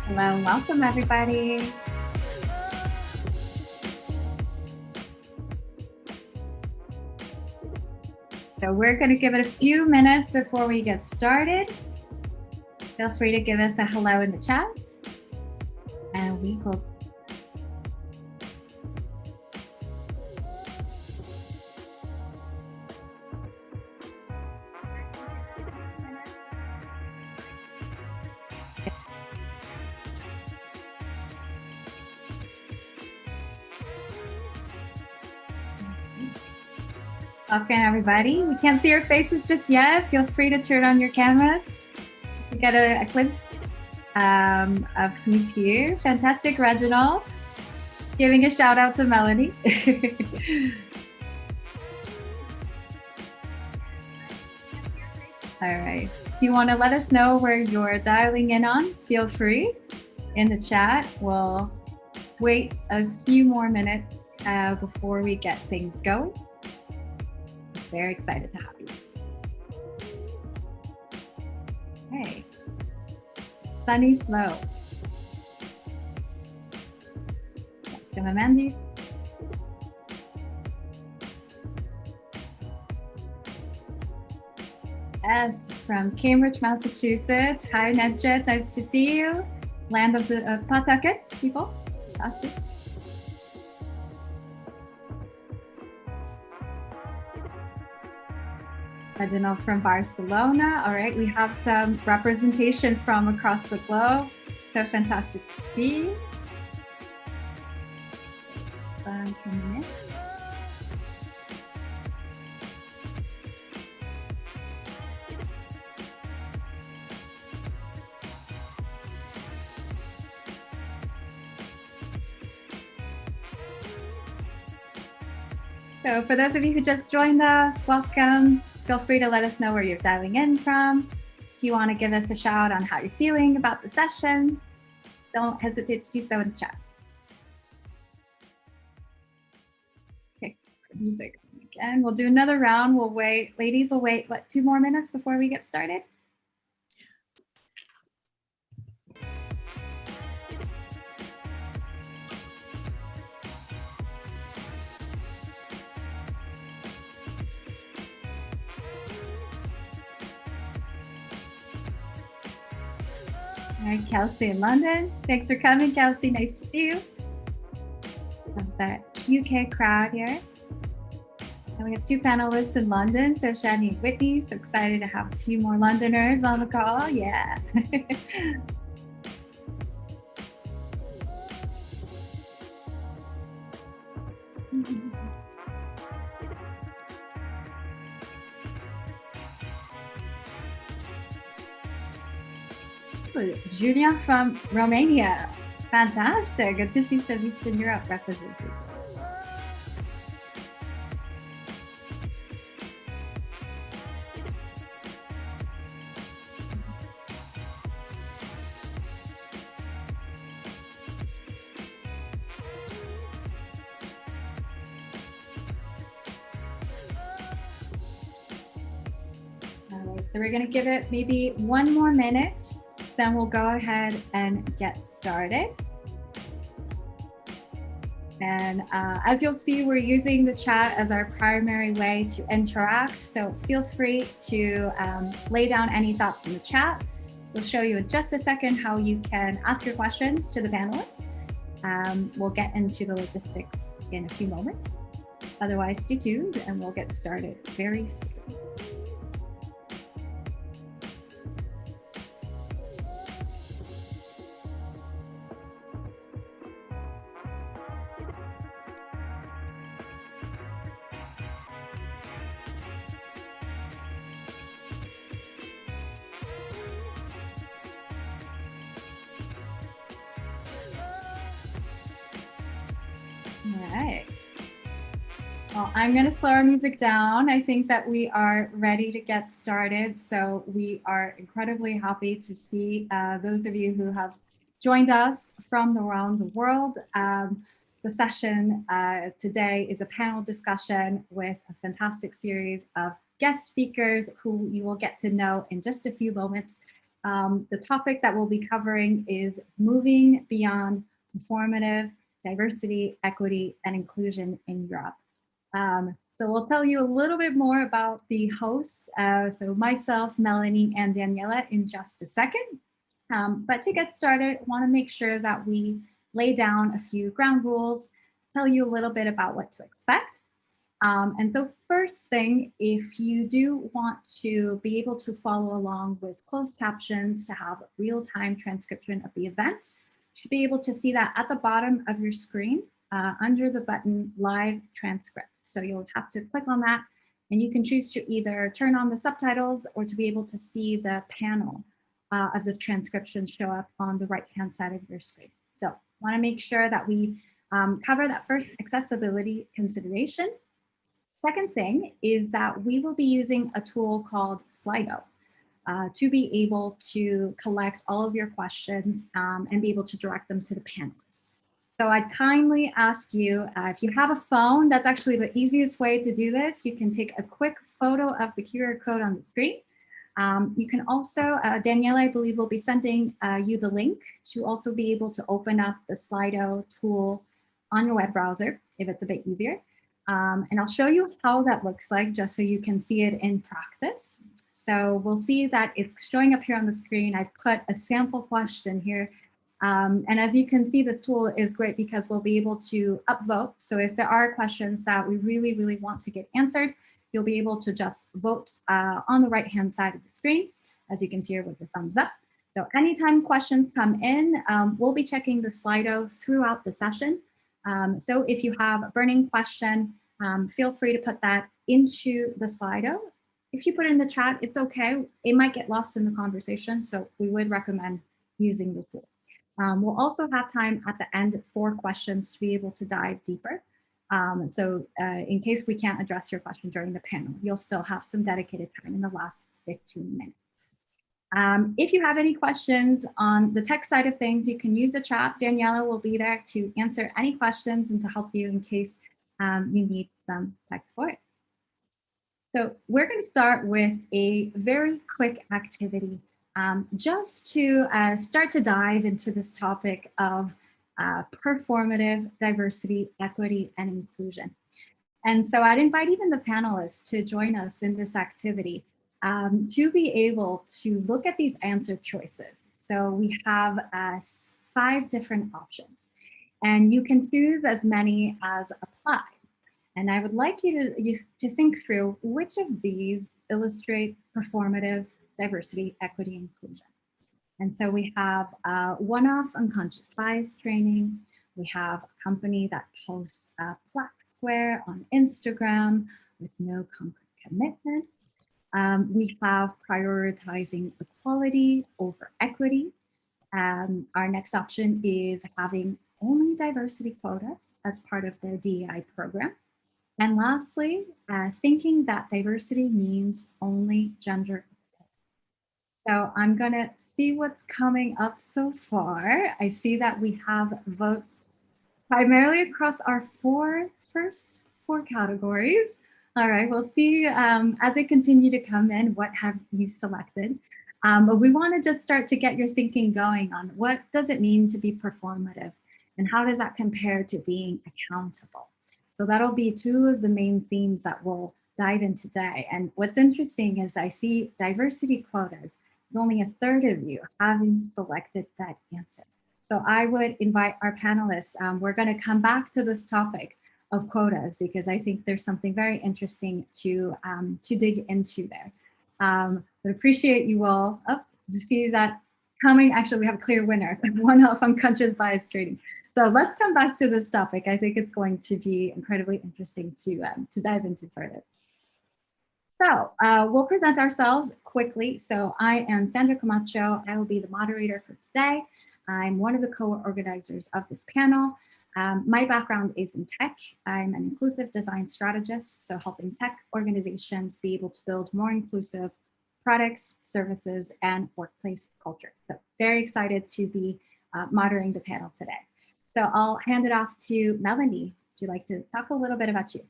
Hello, welcome everybody. So we're going to give it a few minutes before we get started. Feel free to give us a hello in the chat and we will. Welcome everybody. We can't see your faces just yet. Feel free to turn on your cameras to get a glimpse of who's here. Fantastic, Reginald. Giving a shout out to Melanie. All right. If you want to let us know where you're dialing in on, feel free in the chat. We'll wait a few more minutes before we get things going. Very excited to have you. All right. Sunny Slow. Welcome, Mandy. S from Cambridge, Massachusetts. Hi, Nedjet. Nice to see you. Land of the Pawtucket people. Fantastic. Reginald from Barcelona. All right, we have some representation from across the globe. So fantastic to see. Coming in. So for those of you who just joined us, welcome. Feel free to let us know where you're dialing in from. If you want to give us a shout on how you're feeling about the session, don't hesitate to do so in the chat. Okay, music again. We'll do another round. We'll wait. Ladies will wait, what, 2 more minutes before we get started? All right, Kelsey in London. Thanks for coming, Kelsey. Nice to see you. Love that UK crowd here. And we have 2 panelists in London, so Shani and Whitney. So excited to have a few more Londoners on the call. Yeah. Julia from Romania. Fantastic. Good to see some Eastern Europe representation. All right, so we're going to give it maybe 1 more minute. Then we'll go ahead and get started. And as you'll see, we're using the chat as our primary way to interact. So feel free to lay down any thoughts in the chat. We'll show you in just a second how you can ask your questions to the panelists. We'll get into the logistics in a few moments. Otherwise, stay tuned and we'll get started very soon. All right. Well, I'm going to slow our music down. I think that we are ready to get started. So we are incredibly happy to see those of you who have joined us from around the world. The session today is a panel discussion with a fantastic series of guest speakers who you will get to know in just a few moments. The topic that we'll be covering is moving beyond performative diversity, equity, and inclusion in Europe. So we'll tell you a little bit more about the hosts, so myself, Melanie, and Daniela in just a second. But to get started, I want to make sure that we lay down a few ground rules, tell you a little bit about what to expect. And so first thing, if you do want to be able to follow along with closed captions to have real-time transcription of the event, you should be able to see that at the bottom of your screen under the button Live Transcript. So you'll have to click on that and you can choose to either turn on the subtitles or to be able to see the panel of the transcription show up on the right-hand side of your screen. So want to make sure that we cover that first accessibility consideration. Second thing is that we will be using a tool called Slido to be able to collect all of your questions and be able to direct them to the panelists. So I'd kindly ask you, if you have a phone, that's actually the easiest way to do this. You can take a quick photo of the QR code on the screen. You can also, Daniela, I believe, will be sending you the link to also be able to open up the Slido tool on your web browser if it's a bit easier. And I'll show you how that looks like just so you can see it in practice. So we'll see that it's showing up here on the screen. I've put a sample question here. And as you can see, this tool is great because we'll be able to upvote. So if there are questions that we really, really want to get answered, you'll be able to just vote on the right-hand side of the screen, as you can see here with the thumbs up. So anytime questions come in, we'll be checking the Slido throughout the session. So if you have a burning question, feel free to put that into the Slido. If you put it in the chat, it's okay. It might get lost in the conversation, so we would recommend using the tool. We'll also have time at the end for questions to be able to dive deeper. So in case we can't address your question during the panel, you'll still have some dedicated time in the last 15 minutes. If you have any questions on the tech side of things, you can use the chat. Daniela will be there to answer any questions and to help you in case you need some tech support. So we're going to start with a very quick activity just to start to dive into this topic of performative diversity, equity, and inclusion. And so I'd invite even the panelists to join us in this activity to be able to look at these answer choices. So we have 5 different options, and you can choose as many as apply. And I would like you to think through which of these illustrate performative diversity, equity, inclusion. And so we have one-off unconscious bias training. We have a company that posts Flatware on Instagram with no concrete commitment. We have prioritizing equality over equity. Our next option is having only diversity quotas as part of their DEI program. And lastly, thinking that diversity means only gender equality. So I'm gonna see what's coming up so far. I see that we have votes primarily across our first four categories. All right, we'll see as they continue to come in, what have you selected? But we wanna just start to get your thinking going on what does it mean to be performative and how does that compare to being accountable? So that'll be 2 of the main themes that we'll dive in today. And what's interesting is I see diversity quotas. It's only 1/3 of you having selected that answer. So I would invite our panelists, we're gonna come back to this topic of quotas because I think there's something very interesting to dig into there. But appreciate you all. To see that coming, actually we have a clear winner, one-off unconscious bias training. So let's come back to this topic. I think it's going to be incredibly interesting to dive into further. So we'll present ourselves quickly. So I am Sandra Camacho. I will be the moderator for today. I'm one of the co-organizers of this panel. My background is in tech. I'm an inclusive design strategist, so helping tech organizations be able to build more inclusive products, services, and workplace culture. So very excited to be moderating the panel today. So I'll hand it off to Melanie. Would you like to talk a little bit about you?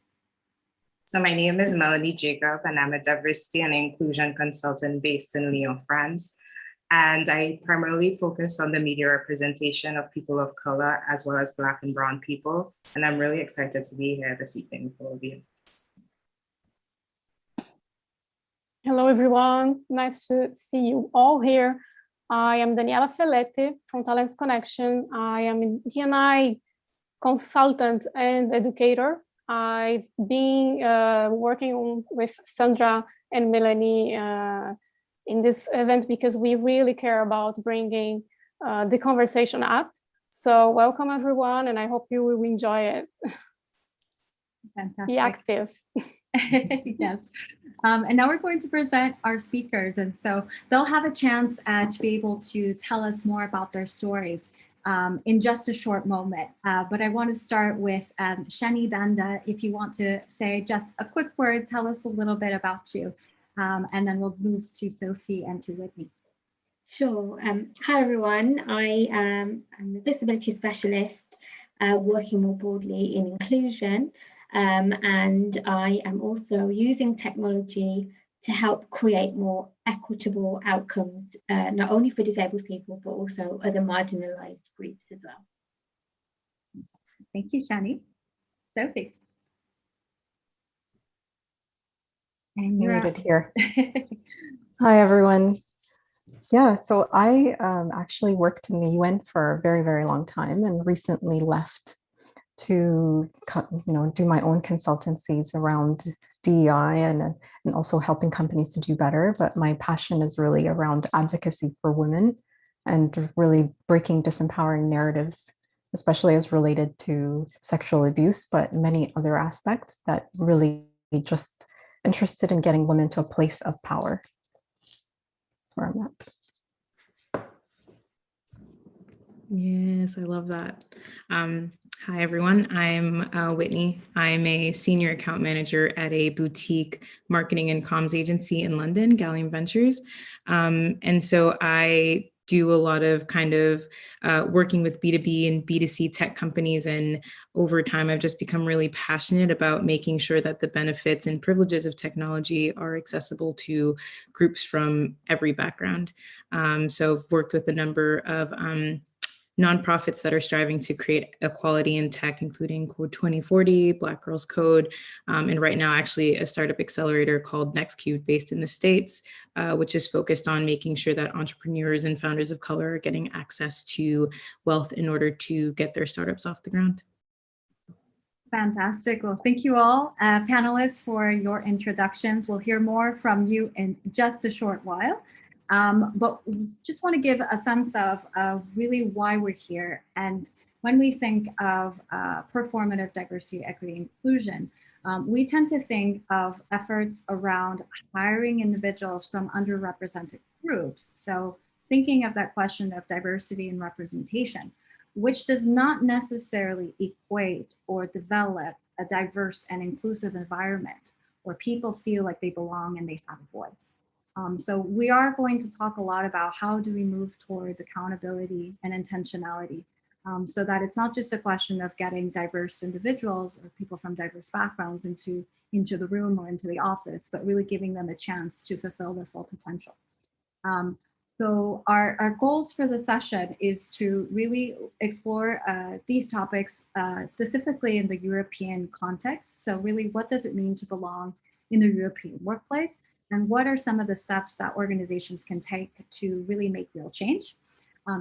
So my name is Melanie Jacob, and I'm a diversity and inclusion consultant based in Lyon, France. and I primarily focus on the media representation of people of color as well as Black and Brown people. And I'm really excited to be here this evening with all of you. Hello, everyone. Nice to see you all here. I am Daniela Feletti from Talents Connection. I am a D&I consultant and educator. I've been working with Sandra and Melanie in this event because we really care about bringing the conversation up. So welcome, everyone, and I hope you will enjoy it. Fantastic. Be active. Yes. And now we're going to present our speakers. And so they'll have a chance to be able to tell us more about their stories in just a short moment. But I want to start with Shani Danda. If you want to say just a quick word, tell us a little bit about you. And then we'll move to Sophie and to Whitney. Sure. Hi, everyone. I am a disability specialist working more broadly in inclusion. And I am also using technology to help create more equitable outcomes, not only for disabled people, but also other marginalized groups as well. Thank you, Shani. Sophie. And you're muted here. Hi, everyone. Yeah, so I actually worked in the UN for a very, very long time and recently left to do my own consultancies around DEI and also helping companies to do better. But my passion is really around advocacy for women and really breaking disempowering narratives, especially as related to sexual abuse, but many other aspects that really just interested in getting women to a place of power. That's where I'm at. Yes, I love that. Hi, everyone. I'm Whitney. I'm a senior account manager at a boutique marketing and comms agency in London, Gallium Ventures. And so I do a lot of working with B2B and B2C tech companies. And over time, I've just become really passionate about making sure that the benefits and privileges of technology are accessible to groups from every background. So I've worked with a number of nonprofits that are striving to create equality in tech, including Code 2040, Black Girls Code, and right now actually a startup accelerator called NextQ based in the States, which is focused on making sure that entrepreneurs and founders of color are getting access to wealth in order to get their startups off the ground. Fantastic. Well, thank you all, panelists, for your introductions. We'll hear more from you in just a short while. But just want to give a sense of really why we're here. And when we think of performative diversity, equity, inclusion, we tend to think of efforts around hiring individuals from underrepresented groups. So thinking of that question of diversity and representation, which does not necessarily equate or develop a diverse and inclusive environment where people feel like they belong and they have a voice. So we are going to talk a lot about how do we move towards accountability and intentionality, so that it's not just a question of getting diverse individuals or people from diverse backgrounds into the room or into the office, but really giving them a chance to fulfill their full potential. So our goals for the session is to really explore these topics specifically in the European context. So really, what does it mean to belong in the European workplace? And what are some of the steps that organizations can take to really make real change?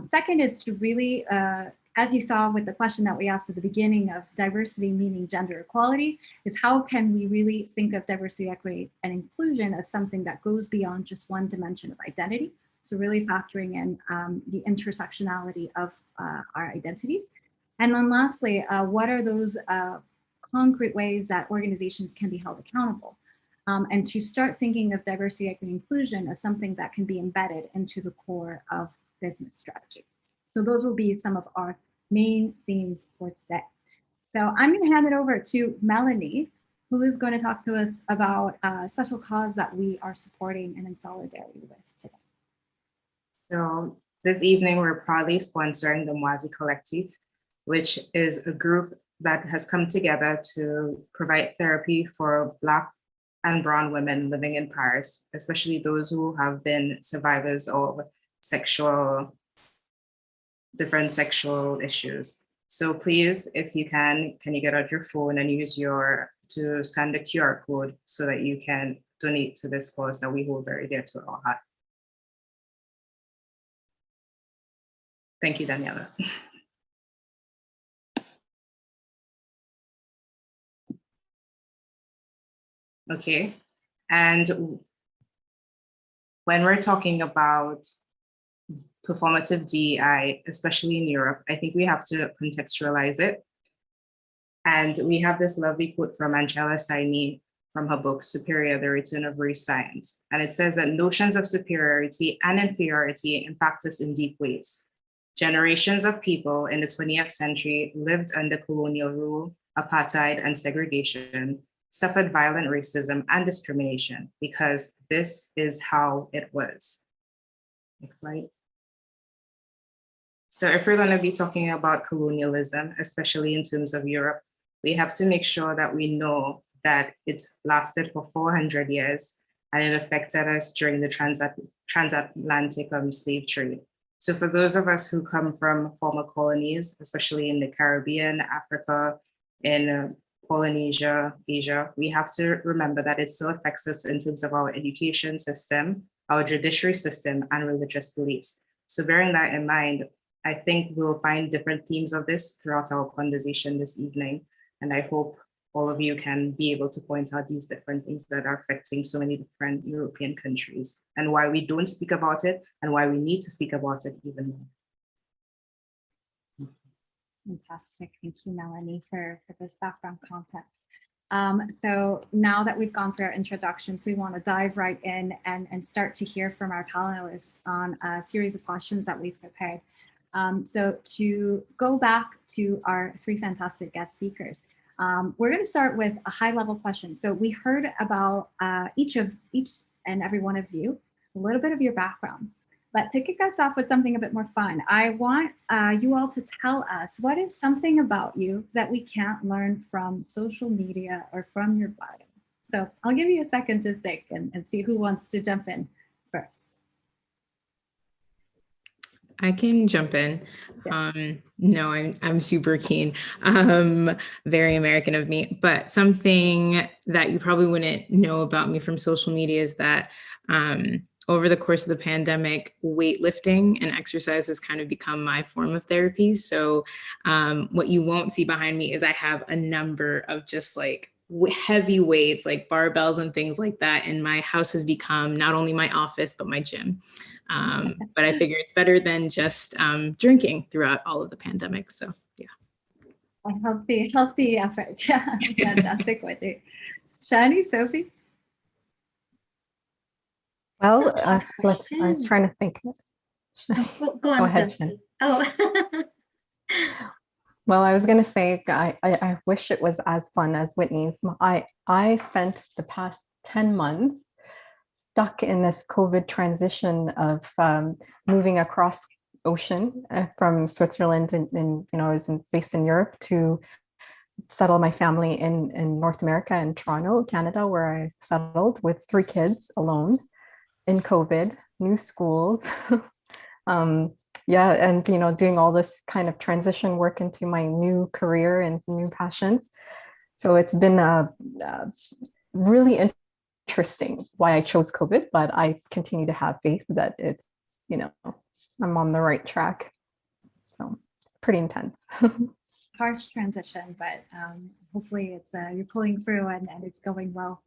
Second is to really, as you saw with the question that we asked at the beginning of diversity meaning gender equality, is how can we really think of diversity, equity, and inclusion as something that goes beyond just one dimension of identity? So really factoring in the intersectionality of our identities. And then lastly, what are those concrete ways that organizations can be held accountable? And to start thinking of diversity, equity, and inclusion as something that can be embedded into the core of business strategy. So those will be some of our main themes for today. So I'm going to hand it over to Melanie, who is going to talk to us about a special cause that we are supporting and in solidarity with today. So this evening, we're proudly sponsoring the Mwazi Collective, which is a group that has come together to provide therapy for Black and Brown women living in Paris, especially those who have been survivors of different sexual issues. So please, if you can you get out your phone and use to scan the QR code so that you can donate to this cause that we hold very dear to our heart. Thank you, Daniela. Okay, and when we're talking about performative DEI, especially in Europe, I think we have to contextualize it. And we have this lovely quote from Angela Saini from her book, Superior, The Return of Race Science. And it says that notions of superiority and inferiority impact us in deep ways. Generations of people in the 20th century lived under colonial rule, apartheid, and segregation, suffered violent racism and discrimination because this is how it was. Next slide. So if we're going to be talking about colonialism, especially in terms of Europe, we have to make sure that we know that it lasted for 400 years and it affected us during the transatlantic slave trade. So for those of us who come from former colonies, especially in the Caribbean, Africa, in Polynesia, Asia, we have to remember that it still affects us in terms of our education system, our judiciary system, and religious beliefs. So bearing that in mind, I think we'll find different themes of this throughout our conversation this evening. And I hope all of you can be able to point out these different things that are affecting so many different European countries and why we don't speak about it and why we need to speak about it even more. Fantastic. Thank you, Melanie, for this background context. So now that we've gone through our introductions, we want to dive right in and start to hear from our panelists on a series of questions that we've prepared. So to go back to our three fantastic guest speakers, we're going to start with a high-level question. So we heard about each and every one of you, a little bit of your background. But to kick us off with something a bit more fun, I want you all to tell us what is something about you that we can't learn from social media or from your bio. So I'll give you a second to think and see who wants to jump in first. I can jump in. No, I'm super keen. Very American of me, but something that you probably wouldn't know about me from social media is that over the course of the pandemic, weightlifting and exercise has kind of become my form of therapy. So what you won't see behind me is I have a number of just like heavy weights, like barbells and things like that. And my house has become not only my office, but my gym. But I figure it's better than just drinking throughout all of the pandemic. So yeah. A healthy effort. Yeah, fantastic with you. Shani, Sophie? Well, I was trying to think. Go on, ahead, Sophie. Oh. Well, I was going to say, I wish it was as fun as Whitney's. I spent the past 10 months stuck in this COVID transition of moving across ocean from Switzerland and I was based in Europe to settle my family in North America in Toronto, Canada, where I settled with 3 kids alone in COVID, new schools. Yeah, and doing all this kind of transition work into my new career and new passions. So it's been really interesting why I chose COVID, but I continue to have faith that it's, I'm on the right track. So pretty intense. Harsh transition, but hopefully it's you're pulling through and it's going well.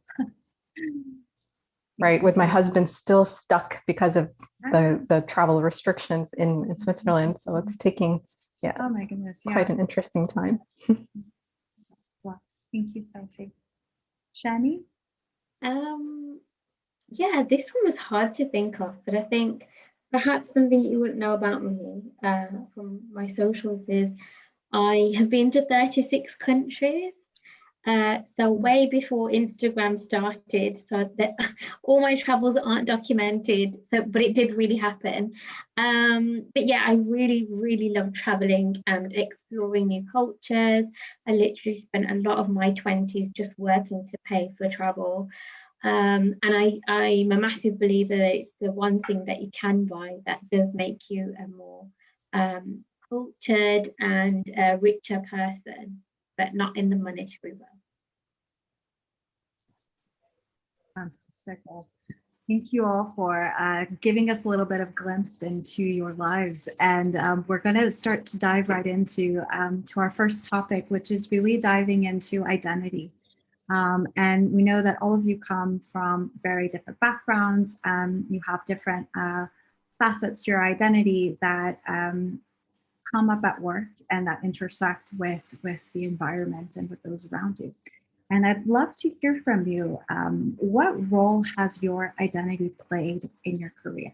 Right, with my husband still stuck because of the travel restrictions in Switzerland. So it's taking, oh my goodness, quite an interesting time. Thank you, Sophie. Shani? Yeah, this one was hard to think of, but I think perhaps something you wouldn't know about me from my socials is I have been to 36 countries. So way before Instagram started, so that all my travels aren't documented. So, but it did really happen. But yeah, I really, really love traveling and exploring new cultures. I literally spent a lot of my 20s just working to pay for travel. And I'm a massive believer that it's the one thing that you can buy that does make you a more cultured and a richer person, but not in the monetary way. Fantastic. Thank you all for giving us a little bit of glimpse into your lives. And we're going to start to dive right into to our first topic, which is really diving into identity. And we know that all of you come from very different backgrounds. You have different facets to your identity that come up at work and that intersect with the environment and with those around you. And I'd love to hear from you. What role has your identity played in your career?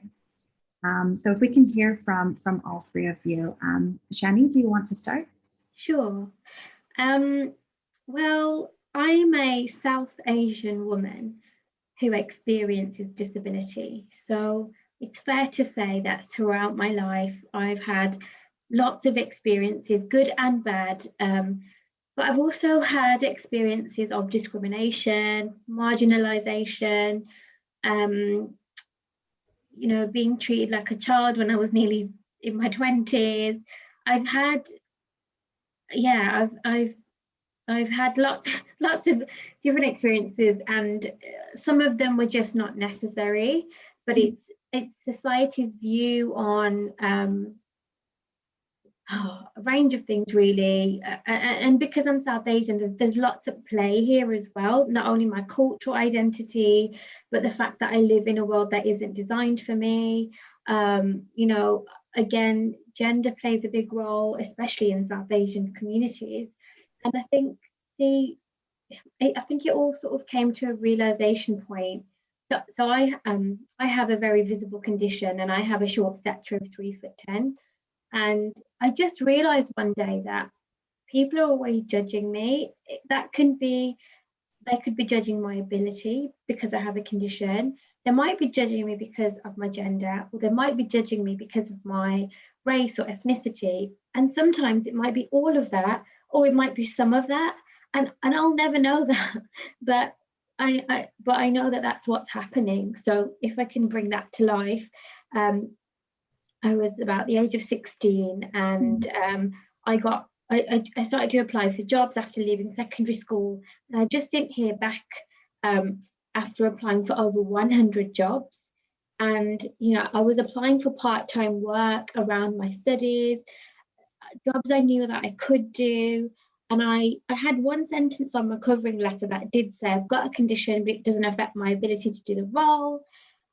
So if we can hear from all three of you. Shani, do you want to start? Sure. Well, I'm a South Asian woman who experiences disability. So it's fair to say that throughout my life, I've had lots of experiences, good and bad. But I've also had experiences of discrimination, marginalization, being treated like a child when I was nearly in my 20s. I've had lots of different experiences, and some of them were just not necessary. But it's society's view on a range of things, really. And because I'm South Asian, there's lots at play here as well. Not only my cultural identity, but the fact that I live in a world that isn't designed for me. Again, gender plays a big role, especially in South Asian communities. And I think it all sort of came to a realization point. So I have a very visible condition, and I have a short stature of 3'10". And I just realized one day that people are always judging me. They could be judging my ability because I have a condition. They might be judging me because of my gender, or they might be judging me because of my race or ethnicity. And sometimes it might be all of that, or it might be some of that. And I'll never know that. But I know that that's what's happening. So if I can bring that to life, I was about the age of 16, and I started to apply for jobs after leaving secondary school, and I just didn't hear back after applying for over 100 jobs. And I was applying for part-time work around my studies, jobs I knew that I could do. And I had one sentence on my covering letter that did say, I've got a condition, but it doesn't affect my ability to do the role.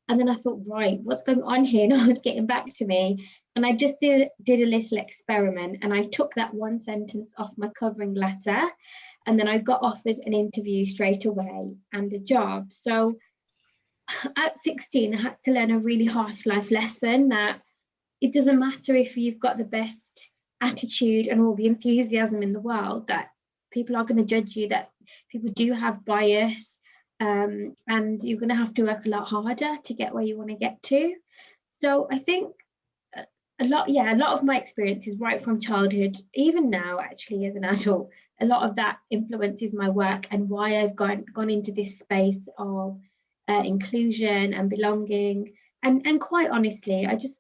And then I thought, right, what's going on here? No one's getting back to me. And I just did a little experiment, and I took that one sentence off my covering letter, and then I got offered an interview straight away and a job. So at 16, I had to learn a really harsh life lesson that it doesn't matter if you've got the best attitude and all the enthusiasm in the world, that people are going to judge you, that people do have bias. And you're going to have to work a lot harder to get where you want to get to. So I think a lot of my experiences right from childhood, even now actually as an adult, a lot of that influences my work and why I've gone into this space of inclusion and belonging. And quite honestly, I just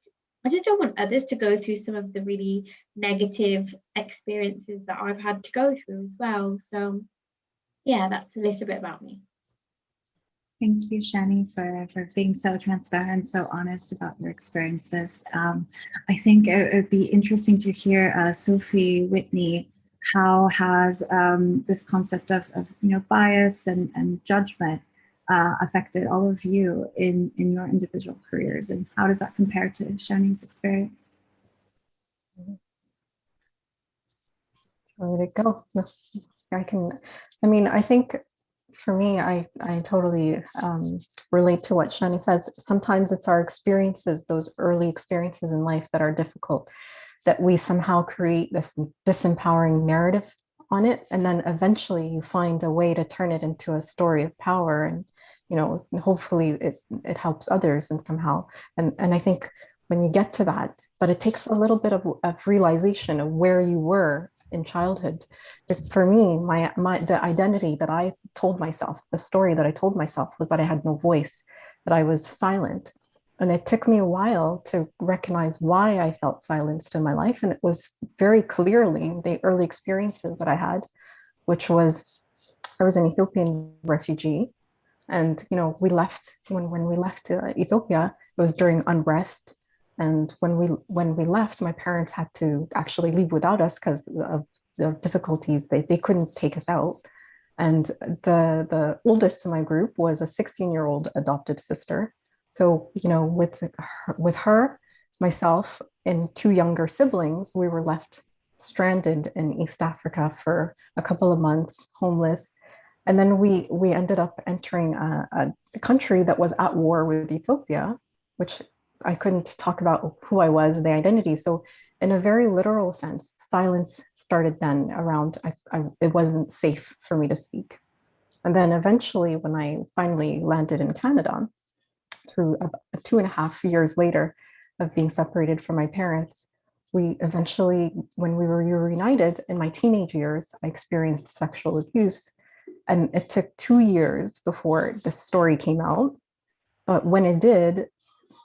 don't want others to go through some of the really negative experiences that I've had to go through as well. So yeah, that's a little bit about me. Thank you, Shani, for being so transparent, so honest about your experiences. I think it would be interesting to hear, Sophie, Whitney, how has this concept of bias and judgment affected all of you in your individual careers, and how does that compare to Shani's experience? Where to go? I think for me, I totally relate to what Shani says. Sometimes it's our experiences, those early experiences in life that are difficult, that we somehow create this disempowering narrative on it. And then eventually you find a way to turn it into a story of power. And, hopefully it helps others and somehow. And I think when you get to that, but it takes a little bit of realization of where you were in childhood. For me, the identity that I told myself, the story that I told myself was that I had no voice, that I was silent. And it took me a while to recognize why I felt silenced in my life. And it was very clearly the early experiences that I had, which was I was an Ethiopian refugee. And we left when we left Ethiopia, it was during unrest. And when we left, my parents had to actually leave without us because of the difficulties. They couldn't take us out. And the oldest in my group was a 16-year-old adopted sister. So, with her, myself, and two younger siblings, we were left stranded in East Africa for a couple of months, homeless. And then we ended up entering a country that was at war with Ethiopia, which I couldn't talk about who I was, the identity. So in a very literal sense, silence started then around, it wasn't safe for me to speak. And then eventually, when I finally landed in Canada, through 2.5 years later of being separated from my parents, we eventually, when we were reunited in my teenage years, I experienced sexual abuse. And it took 2 years before the story came out. But when it did,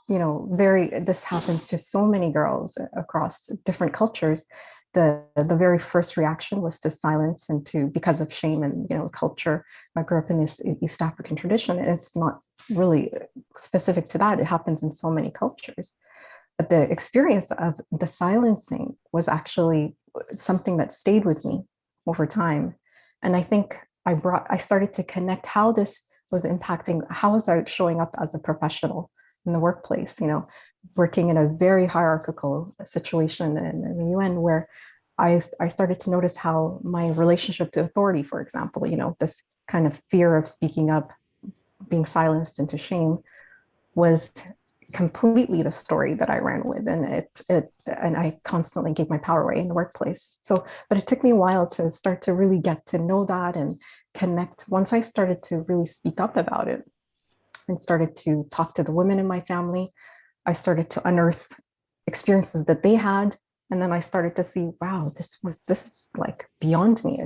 this happens to so many girls across different cultures. The very first reaction was to silence and because of shame and culture. I grew up in this East African tradition, and it's not really specific to that. It happens in so many cultures. But the experience of the silencing was actually something that stayed with me over time. And I think I started to connect how this was impacting, how was I showing up as a professional in the workplace, working in a very hierarchical situation in the UN, where I started to notice how my relationship to authority, for example, this kind of fear of speaking up, being silenced into shame, was completely the story that I ran with, and and I constantly gave my power away in the workplace. So, but it took me a while to start to really get to know that and connect. Once I started to really speak up about it and started to talk to the women in my family, I started to unearth experiences that they had, and then I started to see, wow, this was like beyond me.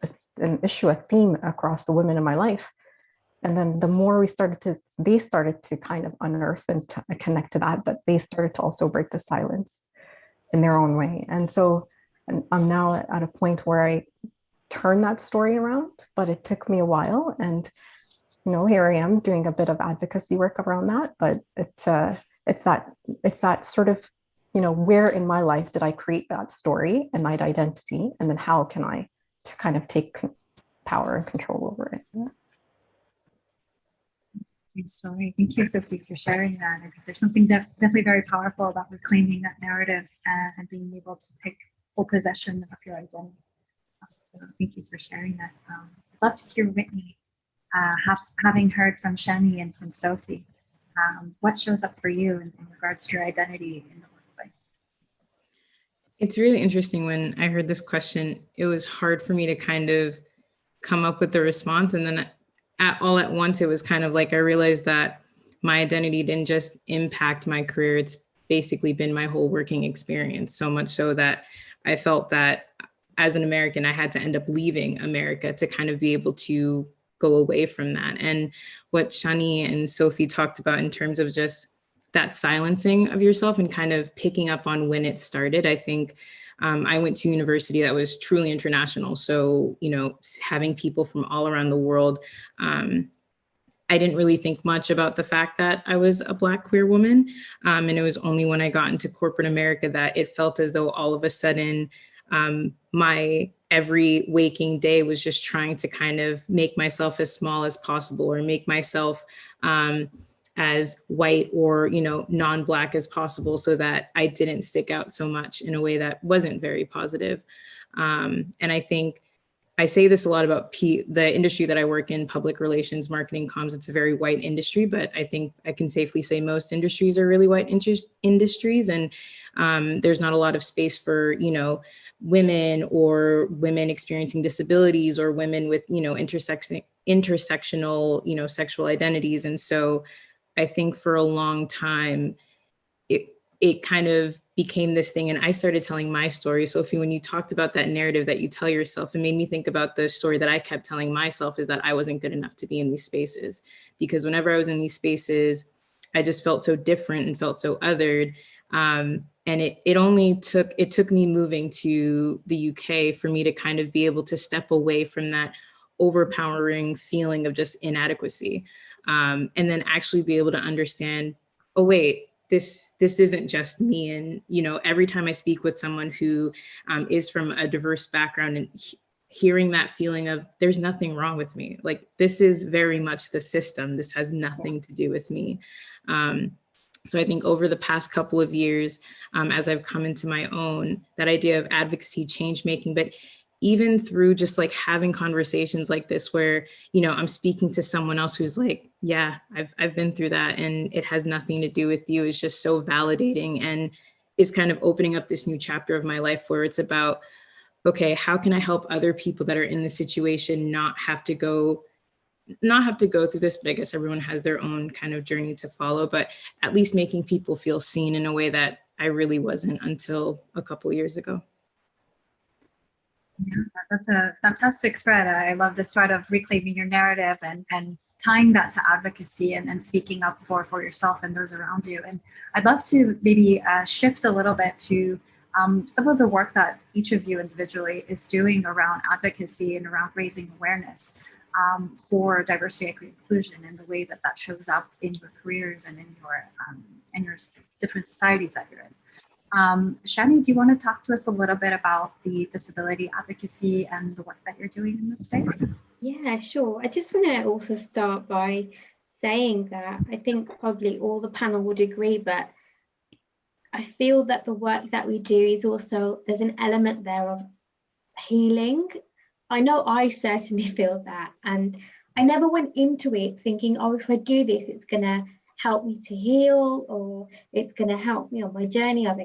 It's an issue, a theme across the women in my life. And then the more they started to kind of unearth and connect to that they started to also break the silence in their own way. And so I'm now at a point where I turn that story around, but it took me a while. And, here I am doing a bit of advocacy work around that, but it's that sort of, where in my life did I create that story and that identity? And then how can I to kind of take power and control over it? Yeah. Story. Thank you, Sophie, for sharing that. I think there's something definitely very powerful about reclaiming that narrative and being able to take full possession of your identity. So thank you for sharing that. I'd love to hear Whitney, having heard from Shani and from Sophie. What shows up for you in regards to your identity in the workplace? It's really interesting. When I heard this question, it was hard for me to kind of come up with the response. And then all at once, it was kind of like I realized that my identity didn't just impact my career. It's basically been my whole working experience, so much so that I felt that as an American, I had to end up leaving America to kind of be able to go away from that. And what Shani and Sophie talked about in terms of just that silencing of yourself and kind of picking up on when it started, I think I went to university that was truly international. So, having people from all around the world, I didn't really think much about the fact that I was a Black queer woman. And it was only when I got into corporate America that it felt as though all of a sudden my every waking day was just trying to kind of make myself as small as possible or make myself as white or, non-Black as possible so that I didn't stick out so much in a way that wasn't very positive. And I think I say this a lot about the industry that I work in, public relations, marketing, comms. It's a very white industry, but I think I can safely say most industries are really white industries. And there's not a lot of space for, women or women experiencing disabilities or women with, intersectional, sexual identities. And so I think for a long time, it kind of became this thing. And I started telling my story. Sophie, when you talked about that narrative that you tell yourself, it made me think about the story that I kept telling myself, is that I wasn't good enough to be in these spaces. Because whenever I was in these spaces, I just felt so different and felt so othered. And it took me moving to the UK for me to kind of be able to step away from that overpowering feeling of just inadequacy. And then actually be able to understand, oh, wait, this isn't just me. And, you know, every time I speak with someone who is from a diverse background, and hearing that feeling of there's nothing wrong with me, like this is very much the system, this has nothing to do with me. So I think over the past couple of years, as I've come into my own, that idea of advocacy, change making, but even through just like having conversations like this, where, you know, I'm speaking to someone else who's like, yeah, I've been through that and it has nothing to do with you, is just so validating, and is kind of opening up this new chapter of my life where it's about, okay, how can I help other people that are in this situation not have to go through this, but I guess everyone has their own kind of journey to follow, but at least making people feel seen in a way that I really wasn't until a couple of years ago. Yeah, that's a fantastic thread. I love this thread of reclaiming your narrative and tying that to advocacy and speaking up for yourself and those around you. And I'd love to maybe shift a little bit to some of the work that each of you individually is doing around advocacy and around raising awareness for diversity, equity, inclusion, and the way that that shows up in your careers and in your different societies that you're in. Shani, do you want to talk to us a little bit about the disability advocacy and the work that you're doing in this space? Yeah, sure. I just want to also start by saying that I think probably all the panel would agree, but I feel that the work that we do is also, there's an element there of healing. I know I certainly feel that, and I never went into it thinking, oh, if I do this, it's going to help me to heal, or it's going to help me on my journey of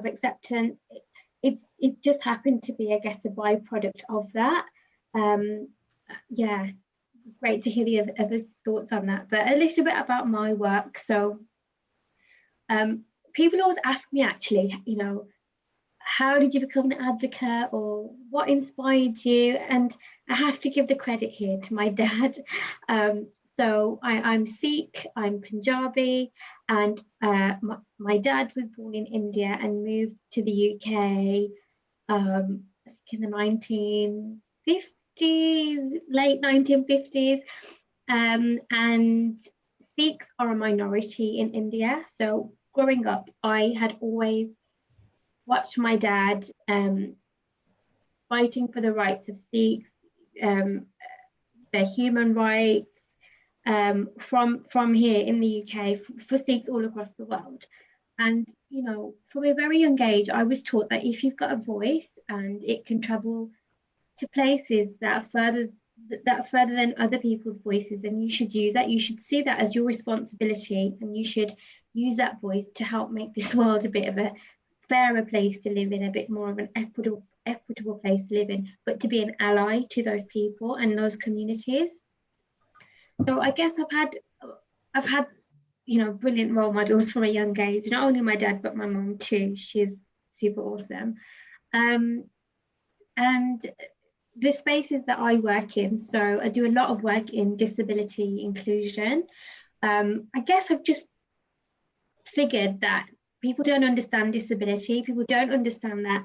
acceptance. It just happened to be, I guess, a byproduct of that. Yeah, great to hear the others' thoughts on that. But a little bit about my work. So people always ask me, actually, you know, how did you become an advocate, or what inspired you? And I have to give the credit here to my dad. So I'm Sikh, I'm Punjabi, and my dad was born in India and moved to the UK, I think in the 1950s, late 1950s. And Sikhs are a minority in India. So growing up, I had always watched my dad fighting for the rights of Sikhs, their human rights, from here in the UK for Sikhs all across the world. And, you know, from a very young age, I was taught that if you've got a voice and it can travel to places that are further than other people's voices, then you should use that. You should see that as your responsibility, and you should use that voice to help make this world a bit of a fairer place to live in, a bit more of an equitable place to live in, but to be an ally to those people and those communities. So I guess I've had, you know, brilliant role models from a young age, not only my dad, but my mom too. She's super awesome. And the spaces that I work in, so I do a lot of work in disability inclusion. I guess I've just figured that people don't understand disability. People don't understand that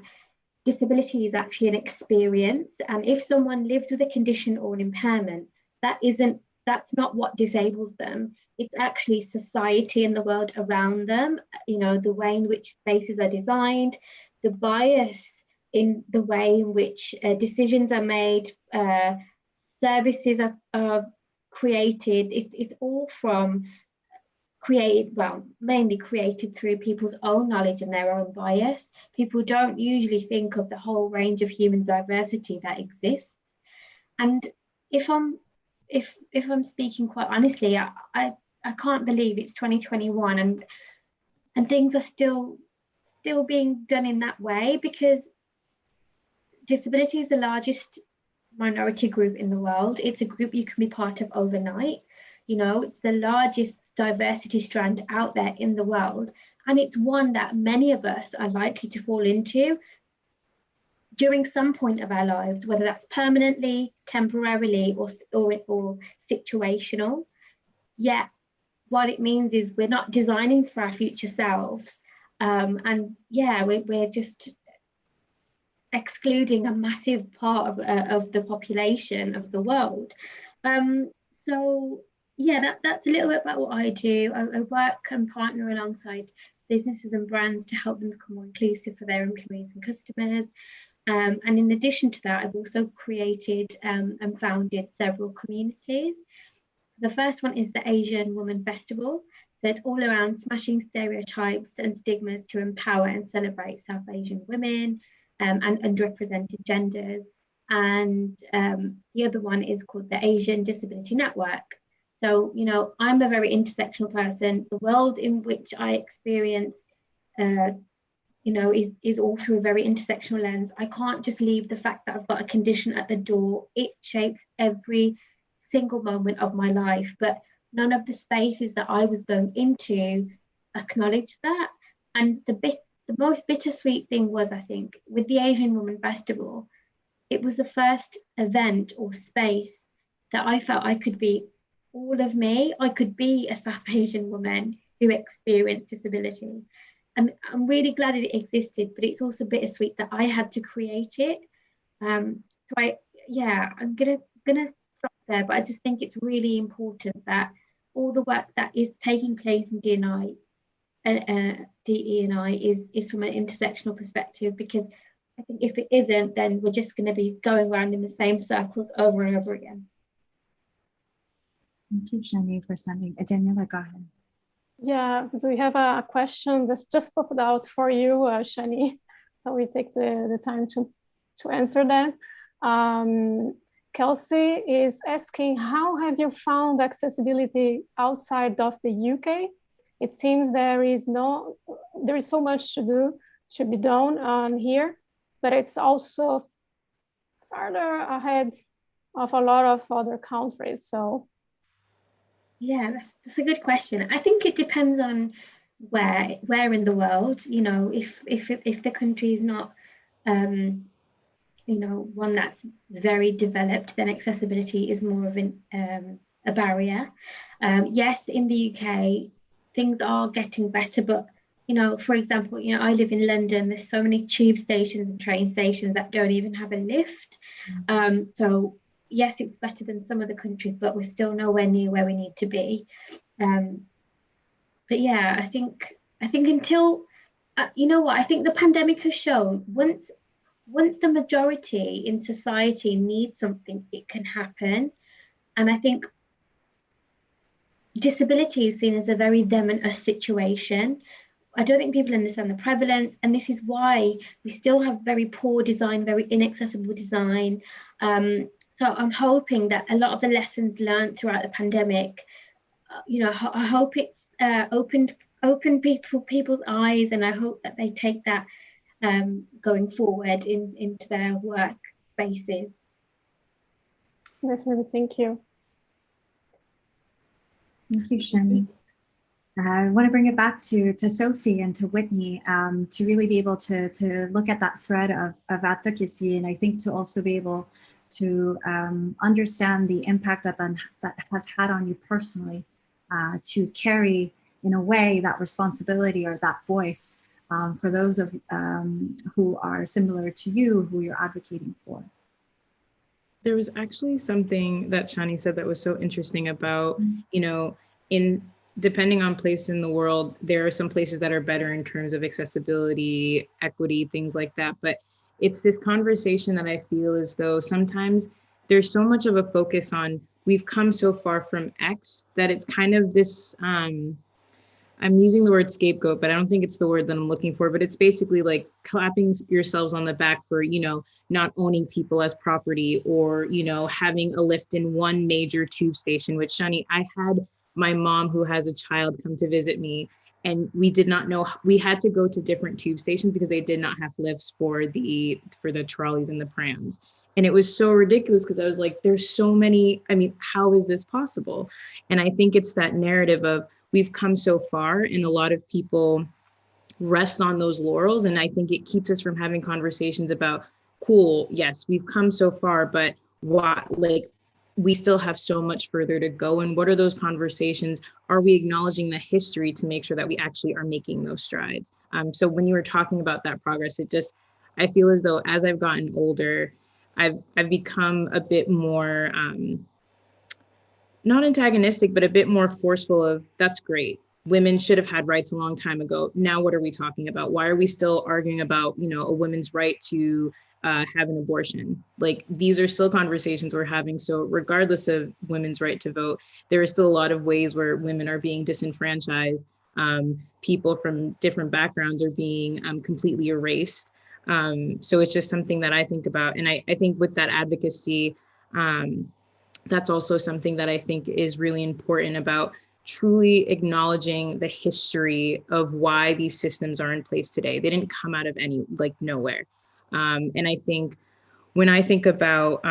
disability is actually an experience. And if someone lives with a condition or an impairment, that's not what disables them. It's actually society and the world around them, you know, the way in which spaces are designed, the bias in the way in which decisions are made, services are created. It's all from mainly created through people's own knowledge and their own bias. People don't usually think of the whole range of human diversity that exists. And if I'm speaking quite honestly, I can't believe it's 2021 and things are still being done in that way, because disability is the largest minority group in the world. It's a group you can be part of overnight. You know, it's the largest diversity strand out there in the world, And it's one that many of us are likely to fall into during some point of our lives, whether that's permanently, temporarily, or situational. Yet, what it means is we're not designing for our future selves. And yeah, we're just excluding a massive part of the population of the world. So yeah, that's a little bit about what I do. I work and partner alongside businesses and brands to help them become more inclusive for their employees and customers. And in addition to that, I've also created and founded several communities. So the first one is the Asian Woman Festival. So it's all around smashing stereotypes and stigmas to empower and celebrate South Asian women and underrepresented genders. And the other one is called the Asian Disability Network. So, you know, I'm a very intersectional person. The world in which I experience, you know, is all through a very intersectional lens. I can't just leave the fact that I've got a condition at the door. It shapes every single moment of my life. But none of the spaces that I was going into acknowledged that. And the most bittersweet thing was, I think, with the Asian Woman Festival, it was the first event or space that I felt I could be all of me. I could be a South Asian woman who experienced disability. And I'm really glad it existed, but it's also bittersweet that I had to create it. I'm gonna stop there, but I just think it's really important that all the work that is taking place in DE&I is from an intersectional perspective, because I think if it isn't, then we're just going to be going around in the same circles over and over again. Thank you, Shani, for sending. Daniela, go ahead. Yeah, so we have a question that's just popped out for you, Shani. So we take the time to answer that. Kelsey is asking, how have you found accessibility outside of the UK? It seems there is so much to be done here, but it's also further ahead of a lot of other countries. So yeah, that's a good question. I think it depends on where in the world. You know, if the country is not you know, one that's very developed, then accessibility is more of a barrier. Yes, in the UK, things are getting better, but you know, for example, you know, I live in London. There's so many tube stations and train stations that don't even have a lift. So yes, it's better than some other countries, but we're still nowhere near where we need to be. But yeah, I think until you know what, I think the pandemic has shown once the majority in society needs something, it can happen. And I think disability is seen as a very them and us situation. I don't think people understand the prevalence, and this is why we still have very poor design, very inaccessible design. So I'm hoping that a lot of the lessons learned throughout the pandemic, you know, I hope it's opened people's eyes, and I hope that they take that going forward into their work spaces. definitely, thank you. Thank you, Shani. I want to bring it back to Sophie and to Whitney to really be able to look at that thread of advocacy, and I think to also be able to understand the impact that has had on you personally, to carry in a way that responsibility or that voice for those of who are similar to you, who you're advocating for. There was actually something that Shani said that was so interesting about, you know, depending on place in the world, there are some places that are better in terms of accessibility, equity, things like that. But it's this conversation that I feel as though sometimes there's so much of a focus on we've come so far from X that it's kind of this, I'm using the word scapegoat, but I don't think it's the word that I'm looking for, but it's basically like clapping yourselves on the back for, you know, not owning people as property, or, you know, having a lift in one major tube station, which Shani, I had my mom who has a child come to visit me, and we did not know, we had to go to different tube stations because they did not have lifts for the trolleys and the prams. And it was so ridiculous because I was like, there's so many, I mean, how is this possible? And I think it's that narrative of we've come so far, and a lot of people rest on those laurels. And I think it keeps us from having conversations about, cool, yes, we've come so far, but what, like, we still have so much further to go. And what are those conversations? Are we acknowledging the history to make sure that we actually are making those strides? So when you were talking about that progress, I feel as though as I've gotten older, I've become a bit more, not antagonistic, but a bit more forceful of, that's great. Women should have had rights a long time ago. Now, what are we talking about? Why are we still arguing about, a woman's right to have an abortion? Like, these are still conversations we're having. So regardless of women's right to vote, there are still a lot of ways where women are being disenfranchised. People from different backgrounds are being completely erased. So it's just something that I think about. And I think with that advocacy, that's also something that I think is really important about truly acknowledging the history of why these systems are in place today. They didn't come out of nowhere. And I think when I think about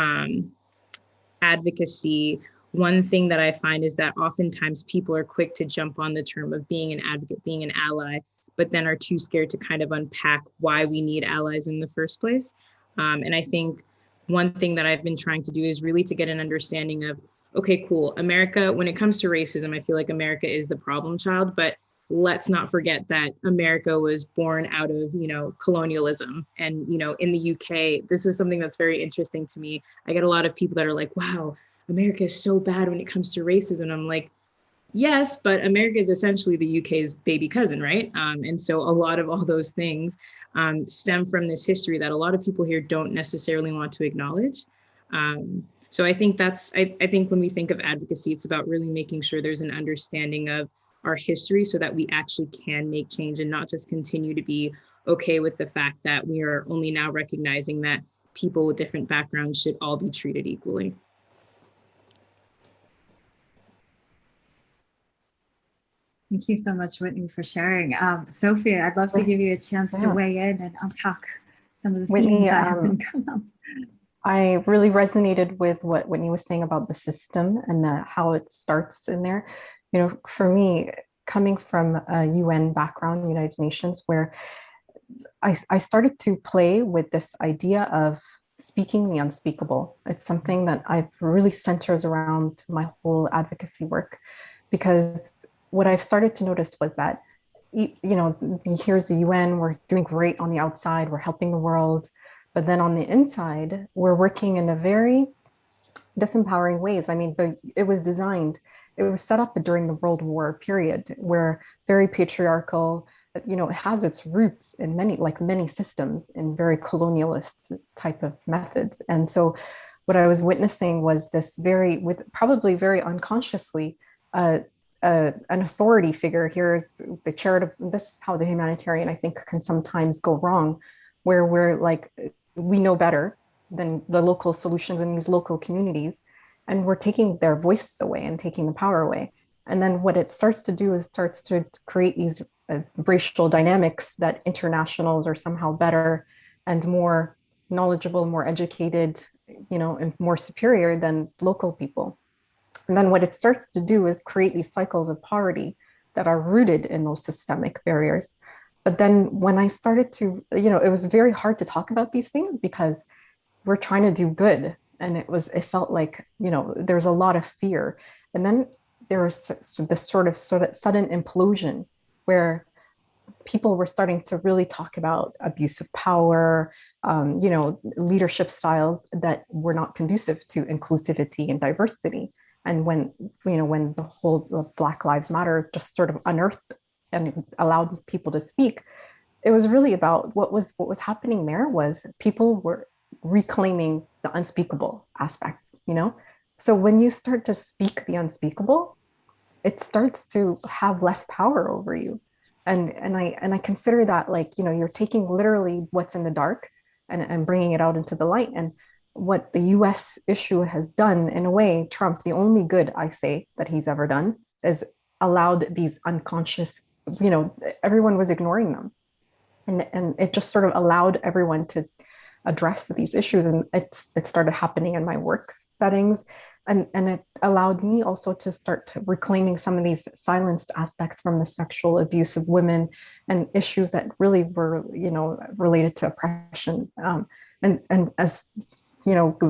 advocacy, one thing that I find is that oftentimes people are quick to jump on the term of being an advocate, being an ally, but then are too scared to kind of unpack why we need allies in the first place. And I think one thing that I've been trying to do is really to get an understanding of, okay, cool, America, when it comes to racism, I feel like America is the problem child, but let's not forget that America was born out of, colonialism. And, in the UK, this is something that's very interesting to me. I get a lot of people that are like, wow, America is so bad when it comes to racism. I'm like, yes, but America is essentially the UK's baby cousin, right? And so a lot of all those things stem from this history that a lot of people here don't necessarily want to acknowledge. So I think I think when we think of advocacy, it's about really making sure there's an understanding of our history so that we actually can make change and not just continue to be okay with the fact that we are only now recognizing that people with different backgrounds should all be treated equally. Thank you so much, Whitney, for sharing. Sophia, I'd love to give you a chance to weigh in and unpack some of the themes that have been coming up. I really resonated with what Whitney was saying about the system and how it starts in there. For me, coming from a UN background, United Nations, where I started to play with this idea of speaking the unspeakable. It's something that I've really centers around my whole advocacy work, because what I've started to notice was that, here's the UN, we're doing great on the outside, we're helping the world, but then on the inside, we're working in a very disempowering ways. I mean, it was set up during the World War period, where very patriarchal, it has its roots in many systems in very colonialist type of methods. And so what I was witnessing was this probably very unconsciously, an authority figure. Here's the charitable, this is how the humanitarian, I think, can sometimes go wrong, where we're like, we know better than the local solutions in these local communities, and we're taking their voices away and taking the power away. And then what it starts to do is starts to create these racial dynamics that internationals are somehow better and more knowledgeable, more educated, and more superior than local people. And then what it starts to do is create these cycles of poverty that are rooted in those systemic barriers. But then when I started to, it was very hard to talk about these things because we're trying to do good. And it felt like, there's a lot of fear. And then there was this sort of sudden implosion where people were starting to really talk about abuse of power, leadership styles that were not conducive to inclusivity and diversity. And when the whole Black Lives Matter just sort of unearthed and allowed people to speak, it was really about what was happening there was people were reclaiming the unspeakable aspects, So when you start to speak the unspeakable, it starts to have less power over you. And I consider that you're taking literally what's in the dark and bringing it out into the light. And what the US issue has done, in a way, Trump, the only good I say that he's ever done is allowed these unconscious, everyone was ignoring them. And it just sort of allowed everyone to address these issues. And it started happening in my work settings. and it allowed me also to start reclaiming some of these silenced aspects from the sexual abuse of women and issues that really were, related to oppression. And as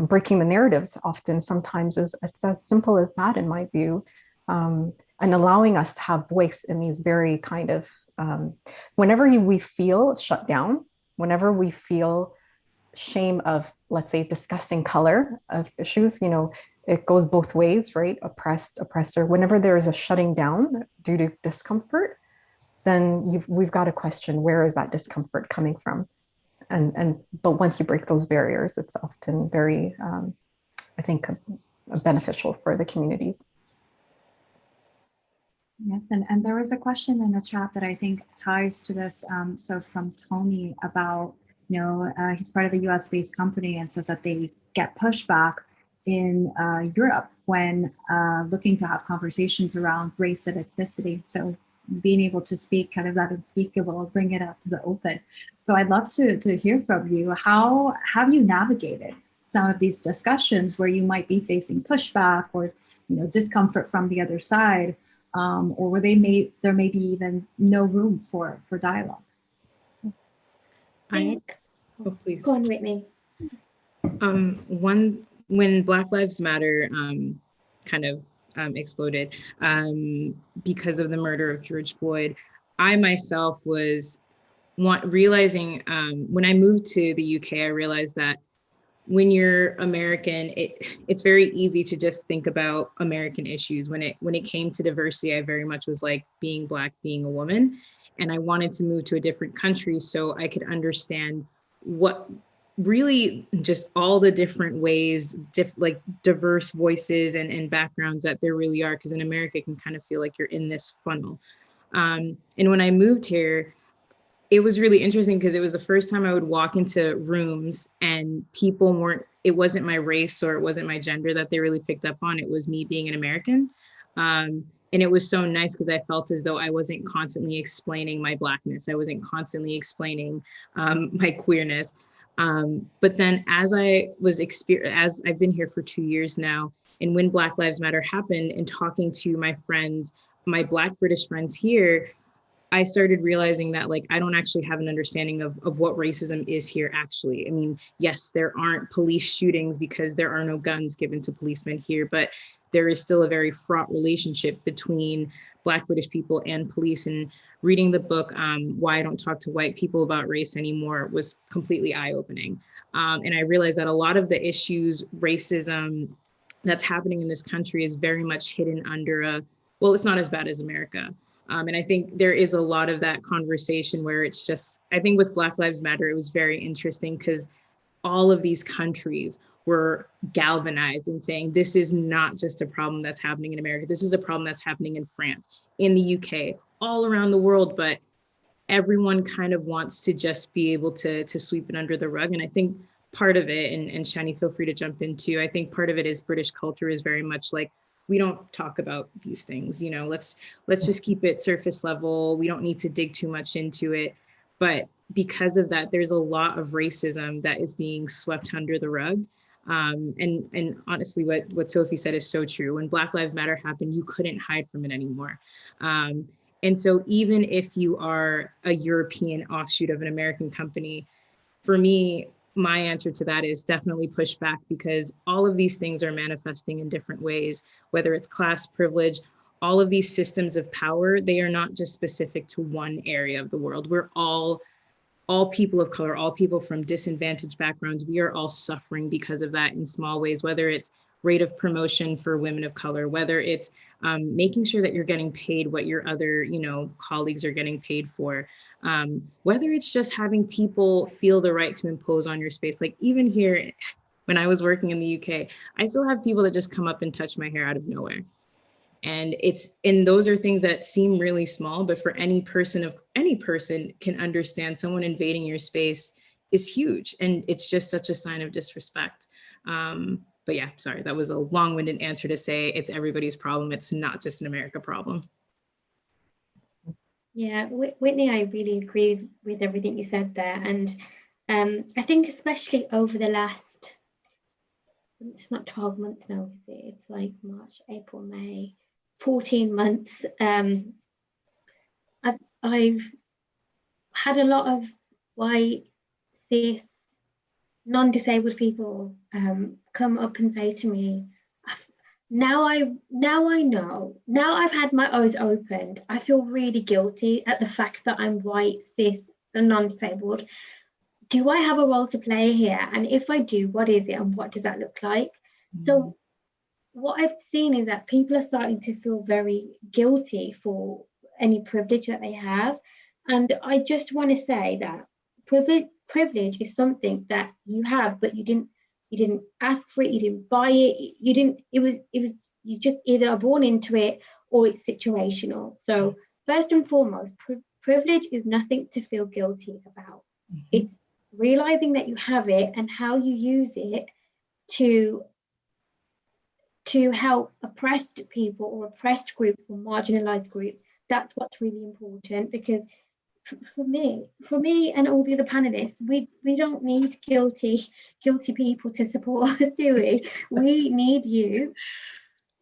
breaking the narratives often sometimes it's as simple as that, in my view, and allowing us to have voice in these very kind of, whenever we feel shut down, whenever we feel shame of, let's say, discussing color of issues, it goes both ways, right? Oppressed, oppressor. Whenever there is a shutting down due to discomfort, then we've got to question, where is that discomfort coming from? But once you break those barriers, it's often very, I think, beneficial for the communities. Yes, and there was a question in the chat that I think ties to this. So from Tony about, he's part of a US-based company and says that they get pushback in Europe when looking to have conversations around race and ethnicity. So being able to speak kind of that unspeakable, bring it out to the open. So I'd love to hear from you. How have you navigated some of these discussions where you might be facing pushback or discomfort from the other side, or where there may be even no room for dialogue? Oh, please. Go on, Whitney. When Black Lives Matter exploded because of the murder of George Floyd, I myself was realizing when I moved to the UK, I realized that when you're American, it's very easy to just think about American issues. When it came to diversity, I very much was like being Black, being a woman, and I wanted to move to a different country so I could understand what really just all the different ways, like diverse voices and backgrounds that there really are, because in America it can kind of feel like you're in this funnel. And when I moved here, it was really interesting because it was the first time I would walk into rooms and people it wasn't my race or it wasn't my gender that they really picked up on. It was me being an American. And it was so nice because I felt as though I wasn't constantly explaining my Blackness. I wasn't constantly explaining my queerness. But then as I've been here for 2 years now, and when Black Lives Matter happened and talking to my friends, my Black British friends here, I started realizing that I don't actually have an understanding of what racism is here actually. I mean, yes, there aren't police shootings because there are no guns given to policemen here, but there is still a very fraught relationship between Black British people and police. And reading the book, Why I Don't Talk to White People About Race Anymore, was completely eye-opening. And I realized that a lot of the issues, racism that's happening in this country is very much hidden under well, it's not as bad as America. And I think there is a lot of that conversation where it's just, I think with Black Lives Matter, it was very interesting because all of these countries were galvanized in saying, this is not just a problem that's happening in America. This is a problem that's happening in France, in the UK, all around the world. But everyone kind of wants to just be able to sweep it under the rug. And I think part of it, and Shani, feel free to jump in too, I think part of it is British culture is very much like, we don't talk about these things, let's just keep it surface level. We don't need to dig too much into it. But because of that, there's a lot of racism that is being swept under the rug. And honestly, what Sophie said is so true. When Black Lives Matter happened, you couldn't hide from it anymore. And so even if you are a European offshoot of an American company, for me, my answer to that is definitely push back, because all of these things are manifesting in different ways, whether it's class, privilege, all of these systems of power, they are not just specific to one area of the world. We're all people of color, all people from disadvantaged backgrounds, we are all suffering because of that in small ways, whether it's rate of promotion for women of color, whether it's making sure that you're getting paid what your other, colleagues are getting paid for, whether it's just having people feel the right to impose on your space. Like even here, when I was working in the UK, I still have people that just come up and touch my hair out of nowhere. And those are things that seem really small, but for any person can understand someone invading your space is huge. And it's just such a sign of disrespect. But yeah, sorry, that was a long-winded answer to say it's everybody's problem. It's not just an America problem. Yeah, Whitney, I really agree with everything you said there. And I think especially over the last it's not 12 months now, is it? It's like March, April, May, 14 months. I've had a lot of white, cis, non-disabled people come up and say to me, now I know, now I've had my eyes opened, I feel really guilty at the fact that I'm white, cis, and non-disabled. Do I have a role to play here? And if I do, what is it and what does that look like? So what I've seen is that people are starting to feel very guilty for any privilege that they have. And I just want to say that privilege is something that you have, but you didn't ask for it, you didn't buy it, you just either are born into it or it's situational. So first and foremost, privilege is nothing to feel guilty about. It's realizing that you have it and how you use it to help oppressed people or oppressed groups or marginalized groups. That's what's really important, because for me and all the other panelists, we don't need guilty people to support us, do we? We need you.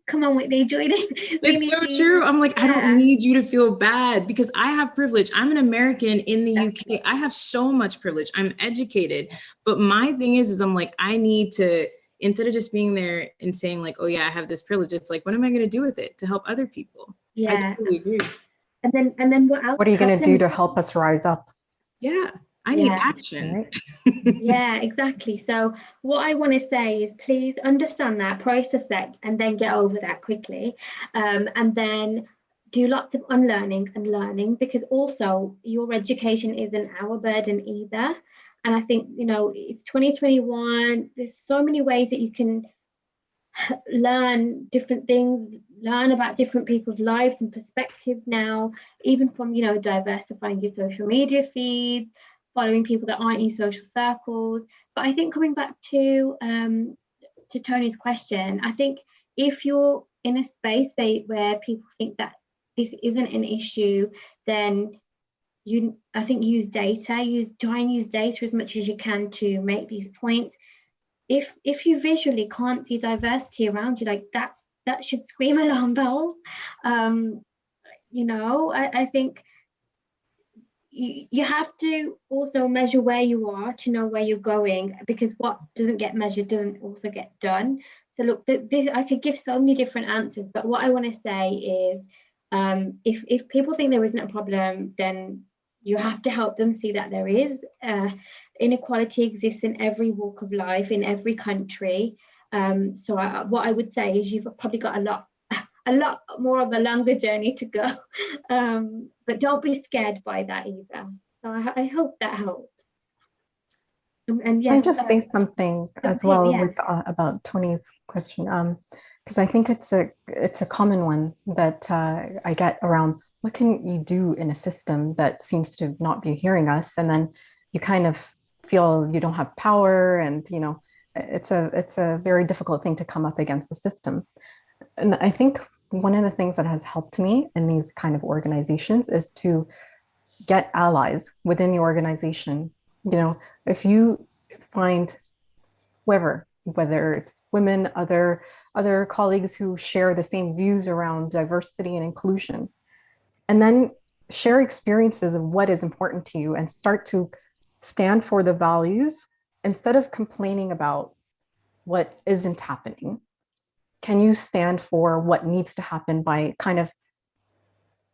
Come on, Whitney, join in. It's so true. I'm like, I don't need you to feel bad because I have privilege. I'm an American in the UK. I have so much privilege. I'm educated. But my thing is I'm like, I need to, instead of just being there and saying like, oh yeah, I have this privilege, it's like, what am I going to do with it to help other people? Yeah, I totally agree. And then what else? What are you going to do to help us rise up? Yeah, I need action. Right? Yeah, exactly. So what I want to say is please understand that, process that, and then get over that quickly. And then do lots of unlearning and learning, because also your education isn't our burden either. And I think, you know, it's 2021. There's so many ways that you can learn different things, learn about different people's lives and perspectives now, even from, you know, diversifying your social media feeds, following people that aren't in social circles. But I think coming back to Tony's question, I think if you're in a space where people think that this isn't an issue, then I think use data. You try and use data as much as you can to make these points. If you visually can't see diversity around you, like that should scream alarm bells. You know, I think you have to also measure where you are to know where you're going, because what doesn't get measured doesn't also get done. So look, this I could give so many different answers, but what I want to say is, if people think there isn't a problem, then you have to help them see that there is. Inequality exists in every walk of life, in every country. So what I would say is you've probably got a lot more of a longer journey to go. But don't be scared by that either. So I hope that helps. And Can I just say something as well with, about Tony's question? Because I think it's a common one that I get around. What can you do in a system that seems to not be hearing us? And then you kind of feel you don't have power, and you know, it's a very difficult thing to come up against the system. And I think one of the things that has helped me in these kind of organizations is to get allies within the organization. You know, if you find whoever, whether it's women, other colleagues who share the same views around diversity and inclusion, and then share experiences of what is important to you and start to stand for the values instead of complaining about what isn't happening. Can you stand for what needs to happen by kind of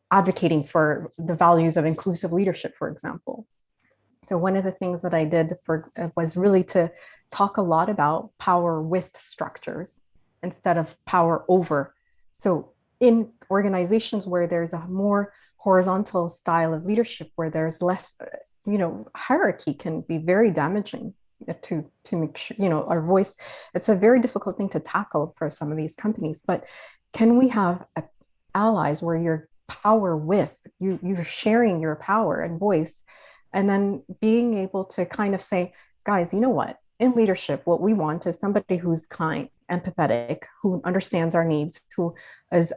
advocating for the values of inclusive leadership, for example? So one of the things that I did was really to talk a lot about power with structures instead of power over. So in organizations where there's a more horizontal style of leadership, where there's less, you know, hierarchy can be very damaging to make sure, you know, our voice. It's a very difficult thing to tackle for some of these companies. But can we have allies where you're power with, you're sharing your power and voice, and then being able to kind of say, guys, you know what? In leadership, what we want is somebody who's kind, empathetic, who understands our needs, who is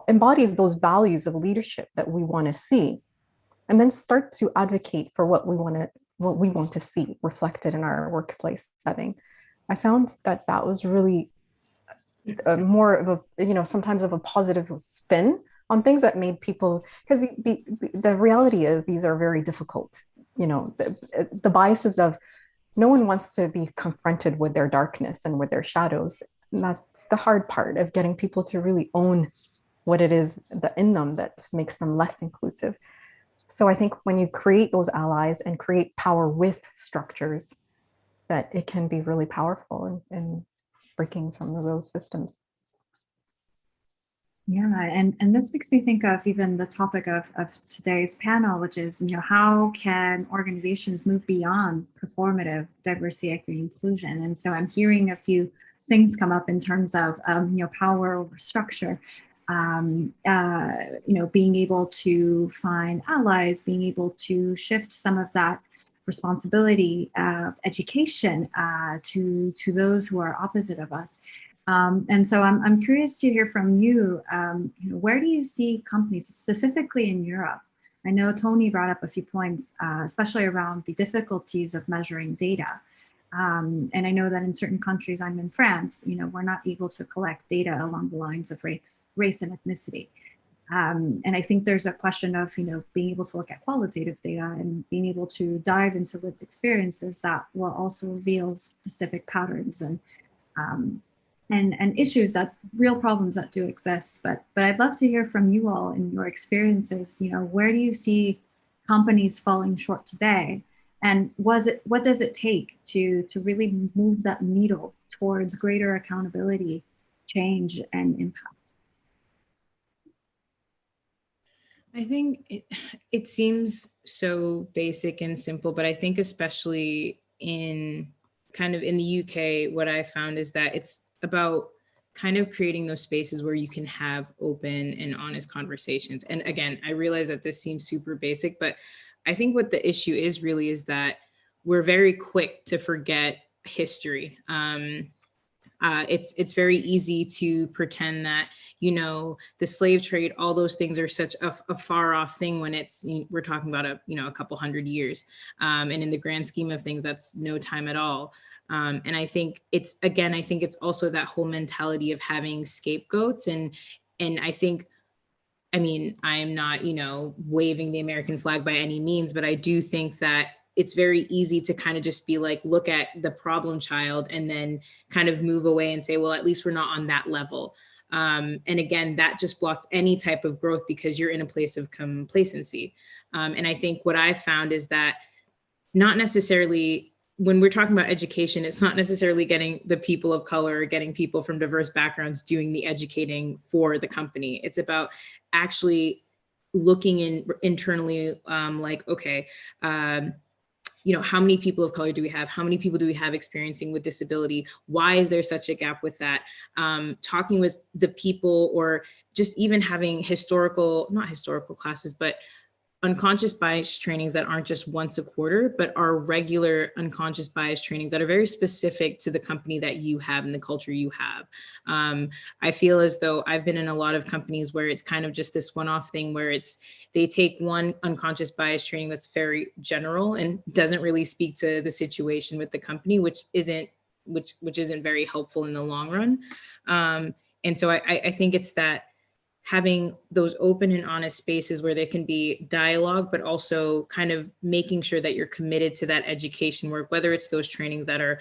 embodies those values of leadership that we want to see, and then start to advocate for what we want to see reflected in our workplace setting. I found that that was really more of a, sometimes of a positive spin on things that made people, because the reality is these are very difficult, the biases of no one wants to be confronted with their darkness and with their shadows. And that's the hard part of getting people to really own what it is that in them that makes them less inclusive. So I think when you create those allies and create power with structures, that it can be really powerful in breaking some of those systems. Yeah, and this makes me think of even the topic of today's panel, which is, how can organizations move beyond performative diversity, equity, inclusion? And so I'm hearing a few things come up in terms of, power over structure, being able to find allies, being able to shift some of that responsibility of education to those who are opposite of us. And so I'm curious to hear from you, where do you see companies, specifically in Europe? I know Tony brought up a few points, especially around the difficulties of measuring data. And I know that in certain countries, I'm in France, we're not able to collect data along the lines of race and ethnicity. And I think there's a question of, being able to look at qualitative data and being able to dive into lived experiences that will also reveal specific patterns and issues, that real problems that do exist. But I'd love to hear from you all in your experiences. Where do you see companies falling short today? And what does it take to really move that needle towards greater accountability, change, and impact? I think it seems so basic and simple, but I think especially in the UK, what I found is that it's about kind of creating those spaces where you can have open and honest conversations. And again, I realize that this seems super basic, but I think what the issue is really is that we're very quick to forget history. It's very easy to pretend that, the slave trade, all those things are such a far off thing when we're talking about a couple hundred years. And in the grand scheme of things, that's no time at all. And I think it's also that whole mentality of having scapegoats. And I think, I'm not, waving the American flag by any means, but I do think that it's very easy to kind of just be like, look at the problem child and then kind of move away and say, well, at least we're not on that level. And again, that just blocks any type of growth because you're in a place of complacency. And I think what I found is that not necessarily when we're talking about education, it's not necessarily getting the people of color or getting people from diverse backgrounds doing the educating for the company. It's about actually looking internally, like, okay, how many people of color do we have? How many people do we have experiencing with disability? Why is there such a gap with that? Talking with the people, or just even having not historical classes, but unconscious bias trainings that aren't just once a quarter, but are regular unconscious bias trainings that are very specific to the company that you have and the culture you have. I feel as though I've been in a lot of companies where it's kind of just this one-off thing where they take one unconscious bias training that's very general and doesn't really speak to the situation with the company, which isn't very helpful in the long run. And so I think it's that having those open and honest spaces where there can be dialogue, but also kind of making sure that you're committed to that education work, whether it's those trainings that are,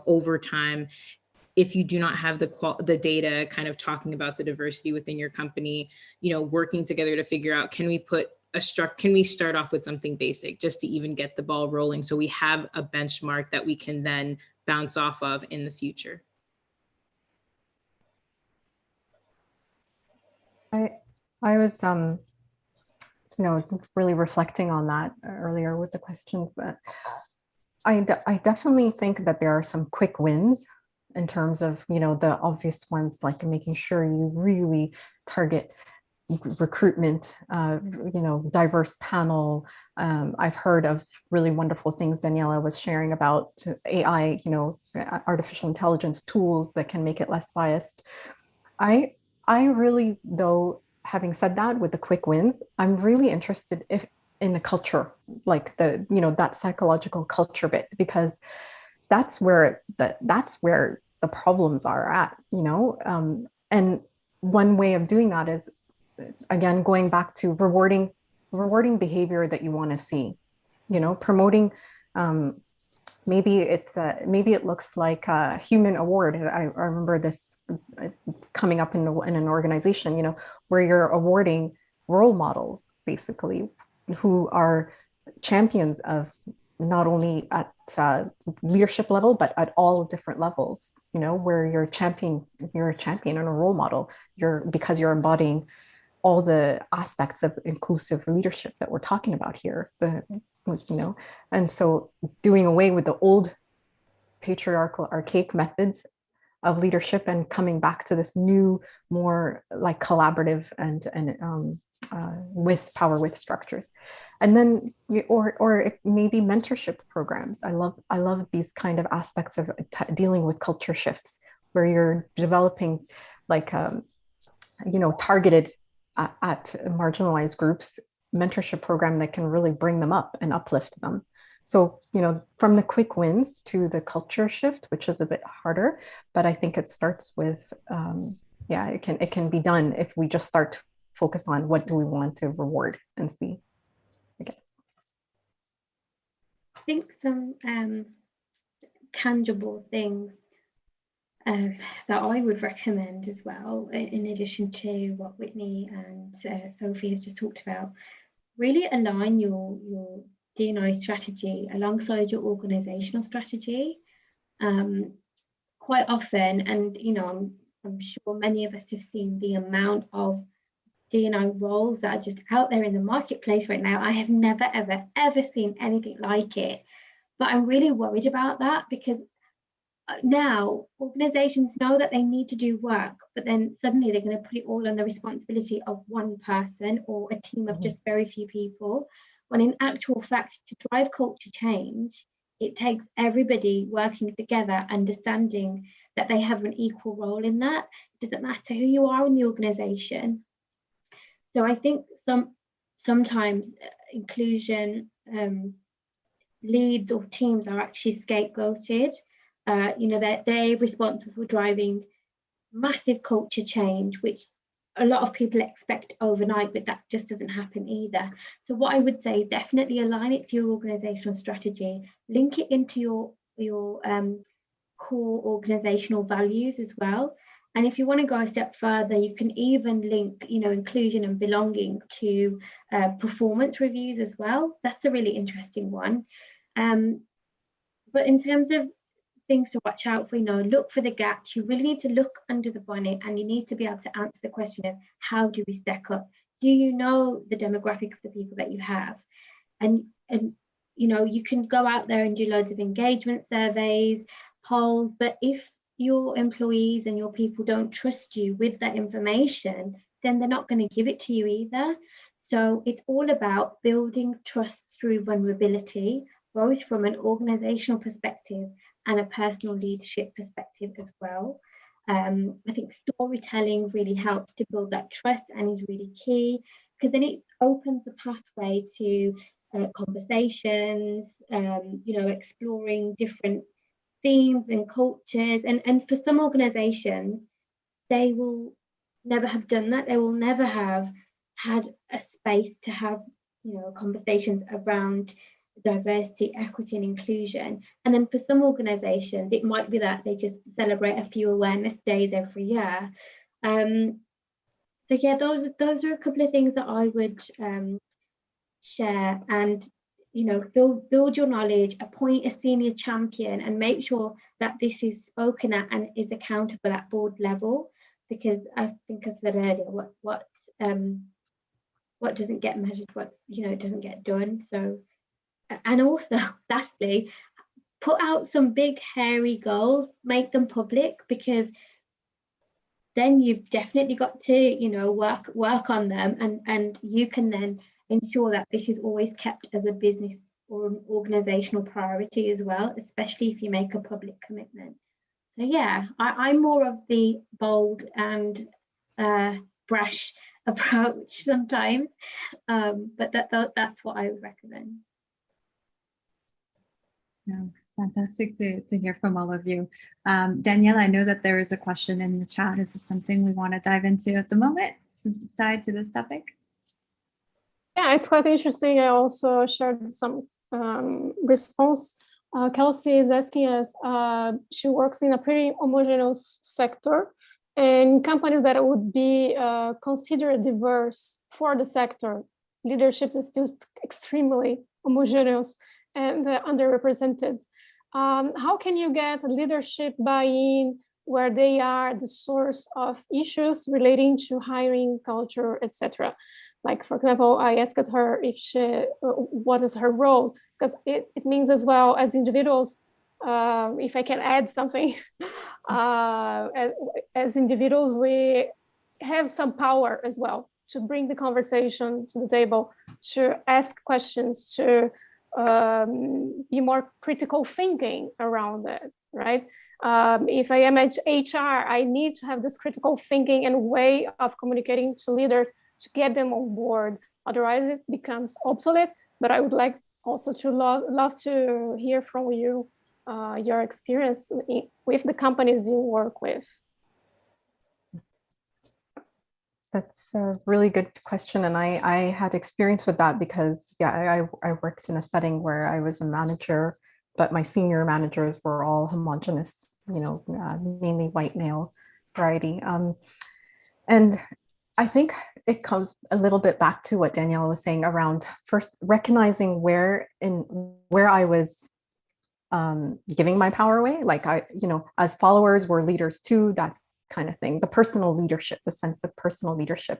over time. If you do not have the data kind of talking about the diversity within your company, working together to figure out, can we start off with something basic just to even get the ball rolling so we have a benchmark that we can then bounce off of in the future. I was, really reflecting on that earlier with the questions. That I definitely think that there are some quick wins in terms of, the obvious ones, like making sure you really target recruitment, diverse panel. I've heard of really wonderful things Daniela was sharing about AI, artificial intelligence tools that can make it less biased. I really, though, having said that, with the quick wins, I'm really interested in the culture, like that psychological culture bit, because that's where the problems are at, you know. And one way of doing that is, again, going back to rewarding behavior that you want to see, you know, promoting. Maybe it looks like a human award. I remember this coming up in an organization, you know, where you're awarding role models, basically, who are champions of not only at leadership level, but at all different levels, you know, where you're a champion and a role model, because you're embodying all the aspects of inclusive leadership that we're talking about here, you know. And so doing away with the old patriarchal, archaic methods of leadership and coming back to this new, more like collaborative and with power with structures. And then, or maybe mentorship programs. I love these kind of aspects of dealing with culture shifts, where you're developing like you know, targeted at marginalized groups mentorship program that can really bring them up and uplift them. So, you know, from the quick wins to the culture shift, which is a bit harder, but I think it starts with, yeah, it can be done if we just start to focus on what do we want to reward and see. Okay. I think some tangible things that I would recommend as well, in addition to what Whitney and Sophie have just talked about, really align your D&I strategy alongside your organizational strategy. Quite often, and you know, I'm sure many of us have seen the amount of D&I roles that are just out there in the marketplace right now. I have never, ever seen anything like it. But I'm really worried about that, because now organizations know that they need to do work, but then suddenly they're going to put it all on the responsibility of one person or a team of just very few people, when in actual fact, to drive culture change, it takes everybody working together, understanding that they have an equal role in that. It doesn't matter who you are in the organization. So I think sometimes inclusion leads or teams are actually scapegoated. You know, they're responsible for driving massive culture change, which a lot of people expect overnight, but that just doesn't happen either. So what I would say is definitely align it to your organizational strategy, link it into your core organizational values as well. And if you want to go a step further, you can even link, you know, inclusion and belonging to performance reviews as well. That's a really interesting one. But in terms of things to watch out for, you know, look for the gaps. You really need to look under the bonnet, and you need to be able to answer the question of how do we stack up? Do you know the demographic of the people that you have? And you know, you can go out there and do loads of engagement surveys, polls, but if your employees and your people don't trust you with that information, then they're not going to give it to you either. So it's all about building trust through vulnerability, both from an organizational perspective and a personal leadership perspective as well. I think storytelling really helps to build that trust and is really key, because then it opens the pathway to conversations, you know, exploring different themes and cultures. And for some organizations, they will never have done that. They will never have had a space to have, you know, conversations around diversity, equity, and inclusion. And then for some organizations, it might be that they just celebrate a few awareness days every year. So yeah, those are a couple of things that I would share. And you know, build your knowledge, appoint a senior champion, and make sure that this is spoken at and is accountable at board level, because I think I said earlier, what doesn't get measured, what, you know, doesn't get done. So, and also lastly, put out some big hairy goals, make them public, because then you've definitely got to, you know, work on them, and you can then ensure that this is always kept as a business or an organizational priority as well, especially if you make a public commitment. So yeah, I'm more of the bold and brash approach sometimes, but that's what I would recommend. Yeah, Fantastic to hear from all of you. Daniela, I know that there is a question in the chat. Is this something we want to dive into at the moment, since it's tied to this topic? Yeah, it's quite interesting. I also shared some response. Kelsey is asking us, she works in a pretty homogeneous sector, and companies that would be considered diverse for the sector, leadership is still extremely homogeneous and underrepresented. How can you get leadership buy-in where they are the source of issues relating to hiring, culture, etc.? Like, for example, I asked her if what is her role, because it means as well as individuals, if I can add something, as individuals, we have some power as well to bring the conversation to the table, to ask questions, to be more critical thinking around it, right? If I am at HR, I need to have this critical thinking and way of communicating to leaders to get them on board. Otherwise, it becomes obsolete. But I would like also to love to hear from you your experience with the companies you work with. That's a really good question. And I had experience with that because, yeah, I worked in a setting where I was a manager, but my senior managers were all homogenous, you know, mainly white male variety. And I think it comes a little bit back to what Danielle was saying around first recognizing where I was giving my power away. Like as followers, we're leaders too, that kind of thing, the personal leadership, the sense of personal leadership.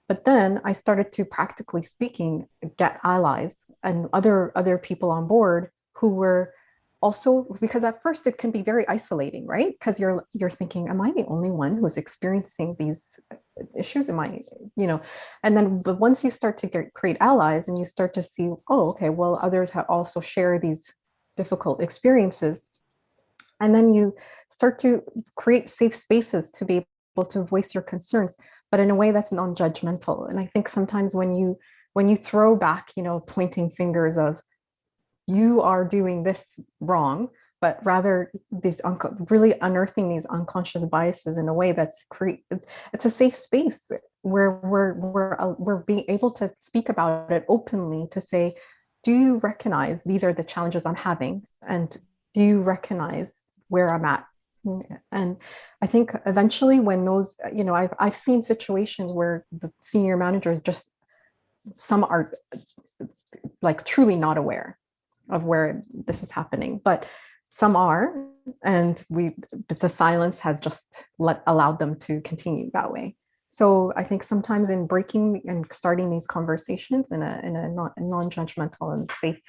But then I started to, practically speaking, get allies and other people on board who were also, because at first it can be very isolating, right? Because you're thinking, am I the only one who's experiencing these issues? Am I, and then, but once you start to create allies and you start to see, oh, okay, well, others have also share these difficult experiences. And then you start to create safe spaces to be able to voice your concerns, but in a way that's non-judgmental. And I think sometimes when you throw back, pointing fingers of, you are doing this wrong, but rather these really unearthing these unconscious biases in a way that's it's a safe space where we're being able to speak about it openly, to say, do you recognize these are the challenges I'm having, and do you recognize where I'm at? And I think eventually when those, I've seen situations where the senior managers some are like truly not aware of where this is happening, but some are, and the silence has just allowed them to continue that way. So I think sometimes in breaking and starting these conversations in a non-judgmental and safe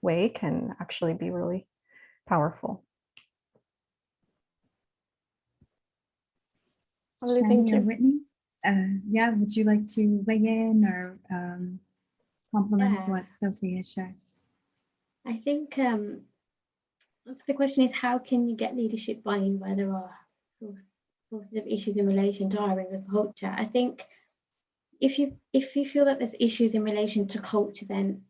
way can actually be really powerful. Thank you. Whitney, would you like to weigh in or complement what Sophie has shared? I think so the question is, how can you get leadership buy-in where there are sorts of issues in relation to hiring and culture? I think if you feel that there's issues in relation to culture, then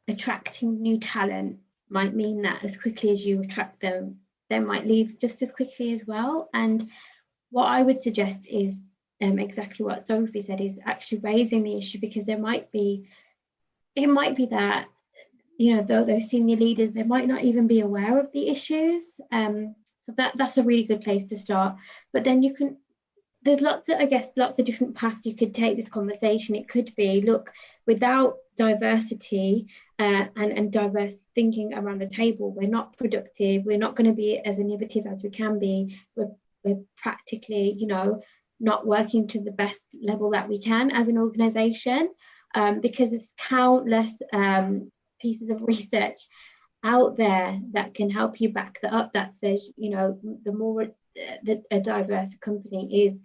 attracting new talent might mean that as quickly as you attract them, they might leave just as quickly as well. And what I would suggest is exactly what Sophie said, is actually raising the issue, because it might be that those senior leaders, they might not even be aware of the issues. So that's a really good place to start. But then there's lots of different paths you could take this conversation. It could be, look, without diversity and diverse thinking around the table, we're not productive. We're not going to be as innovative as we can be. We're practically, not working to the best level that we can as an organization, because there's countless pieces of research out there that can help you back that up, that says, the more a diverse company is,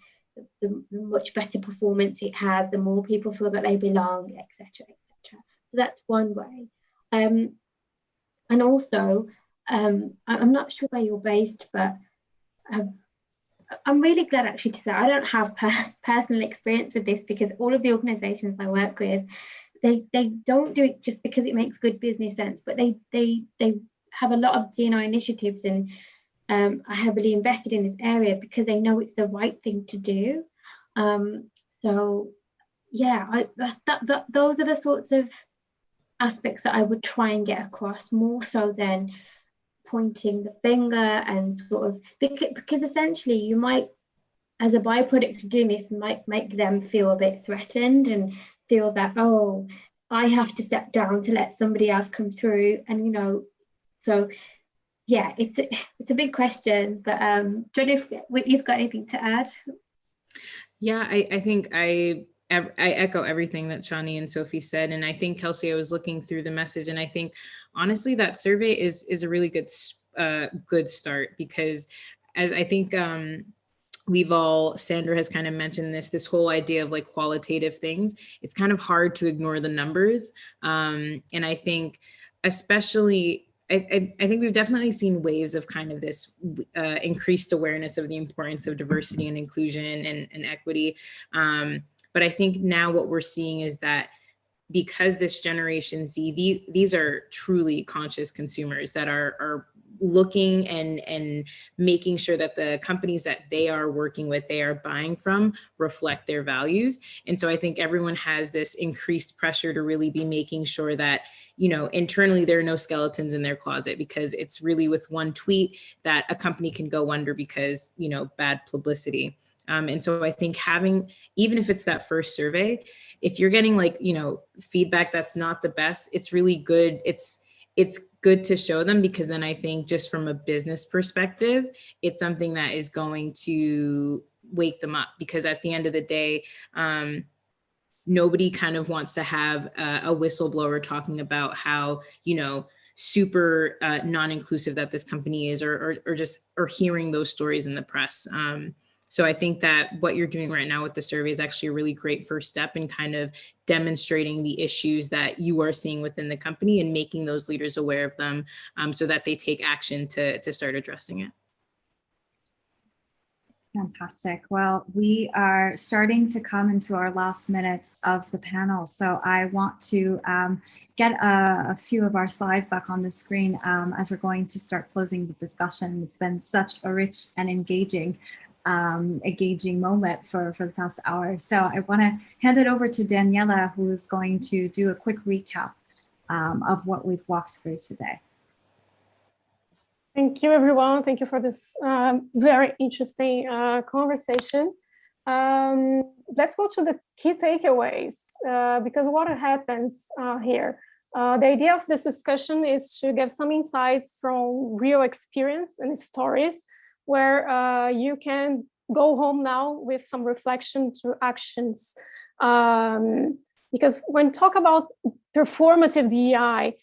the much better performance it has, the more people feel that they belong, etc., etc. So that's one way. And also, I'm not sure where you're based, but I'm really glad actually to say I don't have personal experience with this, because all of the organizations I work with, they don't do it just because it makes good business sense, but they have a lot of D&I initiatives and are heavily invested in this area because they know it's the right thing to do. So yeah, those are the sorts of aspects that I would try and get across, more so than pointing the finger and sort of, because essentially you might, as a byproduct of doing this, might make them feel a bit threatened and feel that, oh, I have to step down to let somebody else come through. And, you know, so yeah, it's a big question, but don't know if Whitney's got anything to add. Yeah, I think I echo everything that Shani and Sophie said. And I think, Kelsey, I was looking through the message, and I think honestly that survey is a really good start, because as I think Sandra has kind of mentioned this whole idea of like qualitative things. It's kind of hard to ignore the numbers. And I think especially, I think we've definitely seen waves of kind of this increased awareness of the importance of diversity and inclusion and equity. But I think now what we're seeing is that because this Generation Z, these are truly conscious consumers that are looking and making sure that the companies that they are working with, they are buying from, reflect their values. And so I think everyone has this increased pressure to really be making sure that, you know, internally there are no skeletons in their closet, because it's really with one tweet that a company can go under because, you know, bad publicity. And so I think having, even if it's that first survey, if you're getting like, you know, feedback that's not the best, it's really good. It's good to show them, because then I think just from a business perspective, it's something that is going to wake them up, because at the end of the day, nobody kind of wants to have a whistleblower talking about how, you know, super non-inclusive that this company is, or hearing those stories in the press. So I think that what you're doing right now with the survey is actually a really great first step in kind of demonstrating the issues that you are seeing within the company and making those leaders aware of them, so that they take action to start addressing it. Fantastic. Well, we are starting to come into our last minutes of the panel. So I want to get a few of our slides back on the screen as we're going to start closing the discussion. It's been such a rich and engaging moment for the past hour. So I want to hand it over to Daniela, who's going to do a quick recap of what we've walked through today. Thank you, everyone. Thank you for this very interesting conversation. Let's go to the key takeaways, because what happens here? The idea of this discussion is to give some insights from real experience and stories, where you can go home now with some reflection to actions. Because when talk about performative DEI,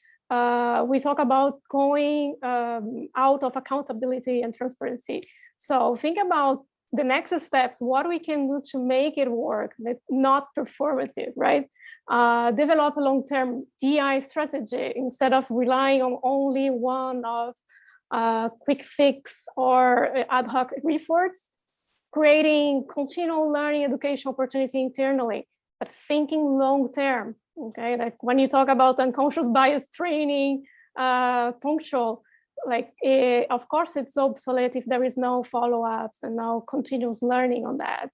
we talk about going out of accountability and transparency. So think about the next steps, what we can do to make it work, not performative, right? Develop a long-term DEI strategy instead of relying on only one of quick fix or ad hoc efforts, creating continual learning education opportunity internally, but thinking long-term, okay? Like when you talk about unconscious bias training, punctual, like of course it's obsolete if there is no follow-ups and no continuous learning on that.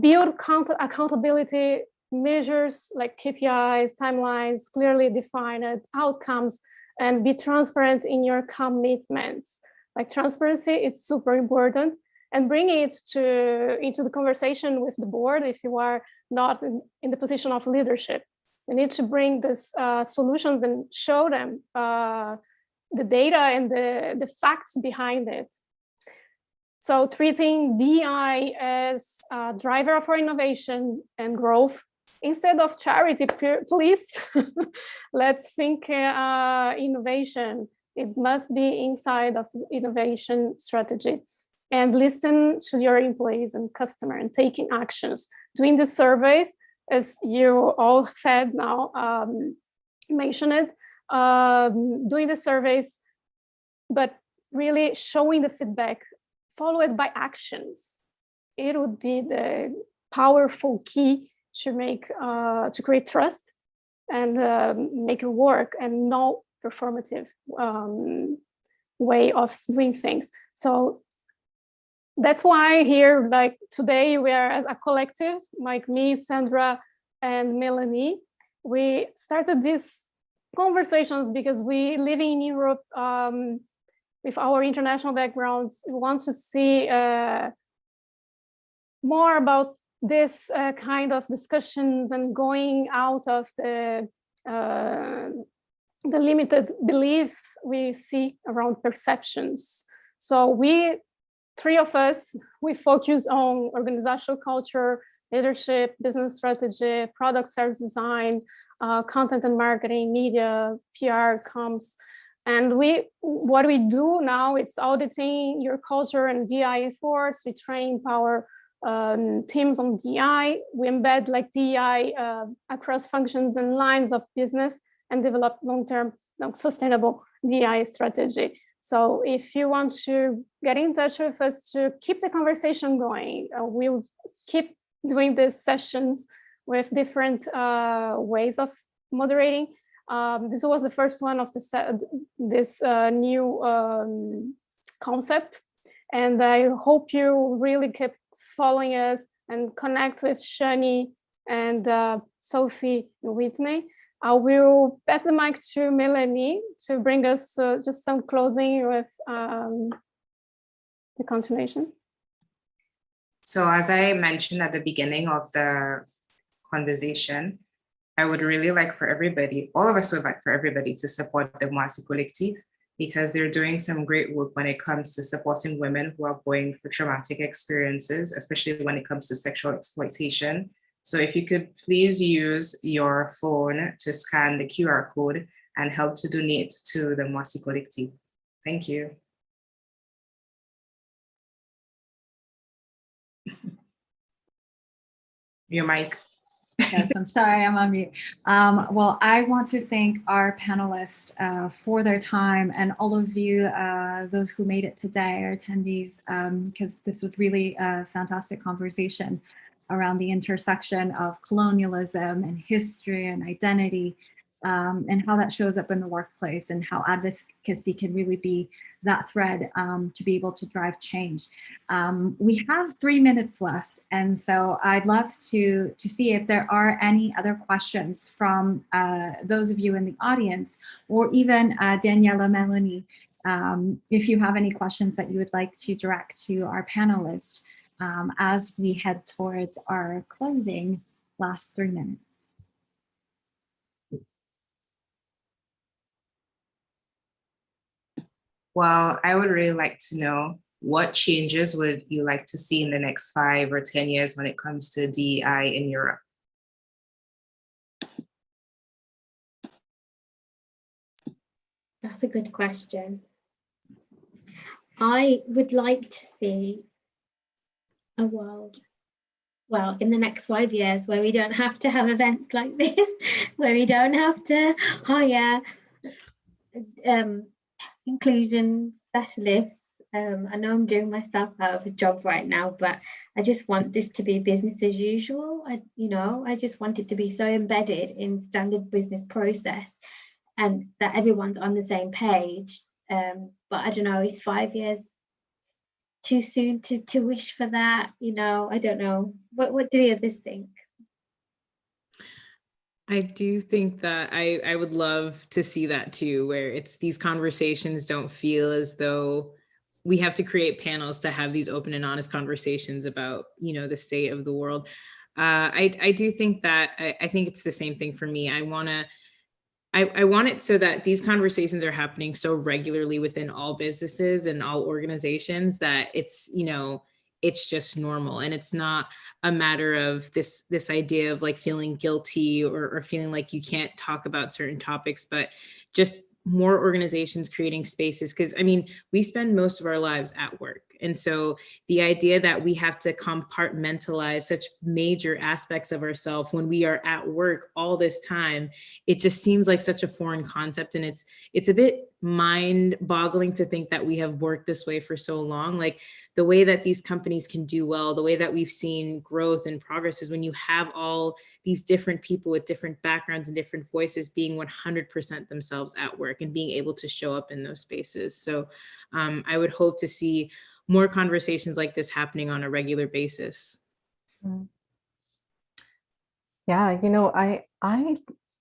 Build accountability measures like KPIs, timelines, clearly defined outcomes, and be transparent in your commitments. Like transparency, it's super important, and bring it into the conversation with the board if you are not in the position of leadership. We need to bring this solutions and show them the data and the facts behind it. So treating DEI as a driver for innovation and growth instead of charity, please. Let's think innovation. It must be inside of innovation strategy. And listen to your employees and customer and taking actions. Doing the surveys, as you all said now, mention it, doing the surveys, but really showing the feedback, followed by actions. It would be the powerful key to make to create trust and make it work, and performative way of doing things. So that's why here, like today, we are as a collective, like me, Sandra, and Melanie. We started these conversations because we living in Europe with our international backgrounds. We want to see more about this kind of discussions and going out of the limited beliefs we see around perceptions. So we, three of us, we focus on organizational culture, leadership, business strategy, product service design, content and marketing, media, PR, comms. And what we do now, it's auditing your culture and DI efforts. We train our teams on DI. We embed like DI across functions and lines of business and develop long-term sustainable DI strategy. So if you want to get in touch with us to keep the conversation going, we'll keep doing these sessions with different ways of moderating. This was the first one of this new concept. And I hope you really keep following us and connect with Shani and Sophie and Whitney. I will pass the mic to Melanie to bring us just some closing with the continuation. So as I mentioned at the beginning of the conversation, I would really like for everybody, all of us would like for everybody to support the Moissy Collective, because they're doing some great work when it comes to supporting women who are going through traumatic experiences, especially when it comes to sexual exploitation. So if you could please use your phone to scan the QR code and help to donate to the Moissy Collective. Thank you. Your mic. Yes, I'm sorry, I'm on mute. Well, I want to thank our panelists for their time, and all of you, those who made it today, our attendees, because this was really a fantastic conversation around the intersection of colonialism and history and identity, and how that shows up in the workplace, and how advocacy can really be that thread to be able to drive change. We have 3 minutes left, and so I'd love to see if there are any other questions from those of you in the audience, or even Daniela, Melanie, if you have any questions that you would like to direct to our panelists as we head towards our closing last 3 minutes. Well, I would really like to know, what changes would you like to see in the next 5 or 10 years when it comes to DEI in Europe? That's a good question. I would like to see a world, well, in the next 5 years, where we don't have to have events like this, where we don't have to hire inclusion specialists. I know I'm doing myself out of a job right now, but I just want this to be business as usual. I just want it to be so embedded in standard business process, and that everyone's on the same page. But I don't know, is 5 years too soon to wish for that? I don't know. What do the others think? I do think that I would love to see that too, where it's these conversations don't feel as though we have to create panels to have these open and honest conversations about, the state of the world. I do think that, I think it's the same thing for me. I want it so that these conversations are happening so regularly within all businesses and all organizations that it's just normal, and it's not a matter of this idea of like feeling guilty or feeling like you can't talk about certain topics, but just more organizations creating spaces. Because we spend most of our lives at work, And so the idea that we have to compartmentalize such major aspects of ourselves when we are at work all this time, it just seems like such a foreign concept. And it's a bit mind-boggling to think that we have worked this way for so long. Like the way that these companies can do well, the way that we've seen growth and progress is when you have all these different people with different backgrounds and different voices being 100% themselves at work and being able to show up in those spaces. So I would hope to see more conversations like this happening on a regular basis. Yeah, you know, I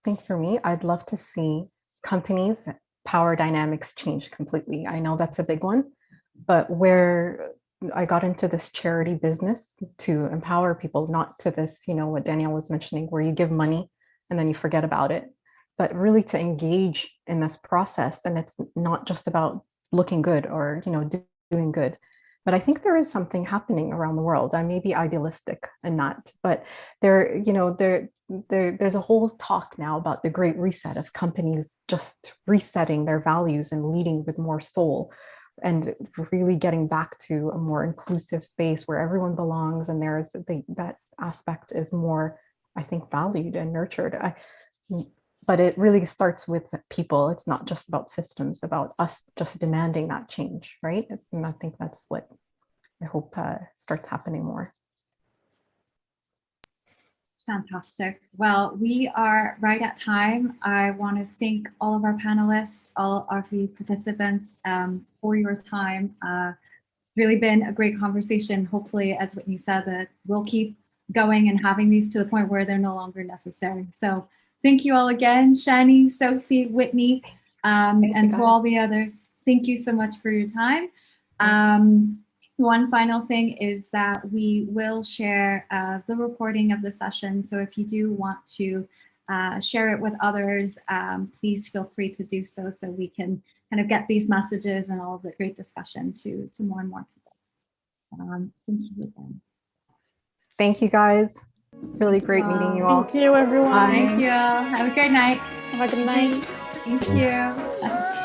think for me, I'd love to see companies' power dynamics change completely. I know that's a big one, but where I got into this charity business to empower people, not to this, you know, what Danielle was mentioning, where you give money and then you forget about it, but really to engage in this process. And it's not just about looking good or, you know, doing good. But I think there is something happening around the world. I may be idealistic and not, but there's a whole talk now about the Great Reset of companies just resetting their values and leading with more soul and really getting back to a more inclusive space where everyone belongs, and that aspect is more, I think, valued and nurtured. But it really starts with people. It's not just about systems, about us just demanding that change, right? And I think that's what I hope starts happening more. Fantastic. Well, we are right at time. I want to thank all of our panelists, all of the participants for your time. Really been a great conversation. Hopefully, as Whitney said, that we'll keep going and having these to the point where they're no longer necessary. So thank you all again, Shani, Sophie, Whitney, and to all the others. Thank you so much for your time. One final thing is that we will share the recording of the session. So if you do want to share it with others, please feel free to do so we can kind of get these messages and all of the great discussion to more and more people. Thank you again. Thank you, guys. Really great meeting you all. Thank you, everyone. Thank you. Have a great night. Have a good night. Thank you.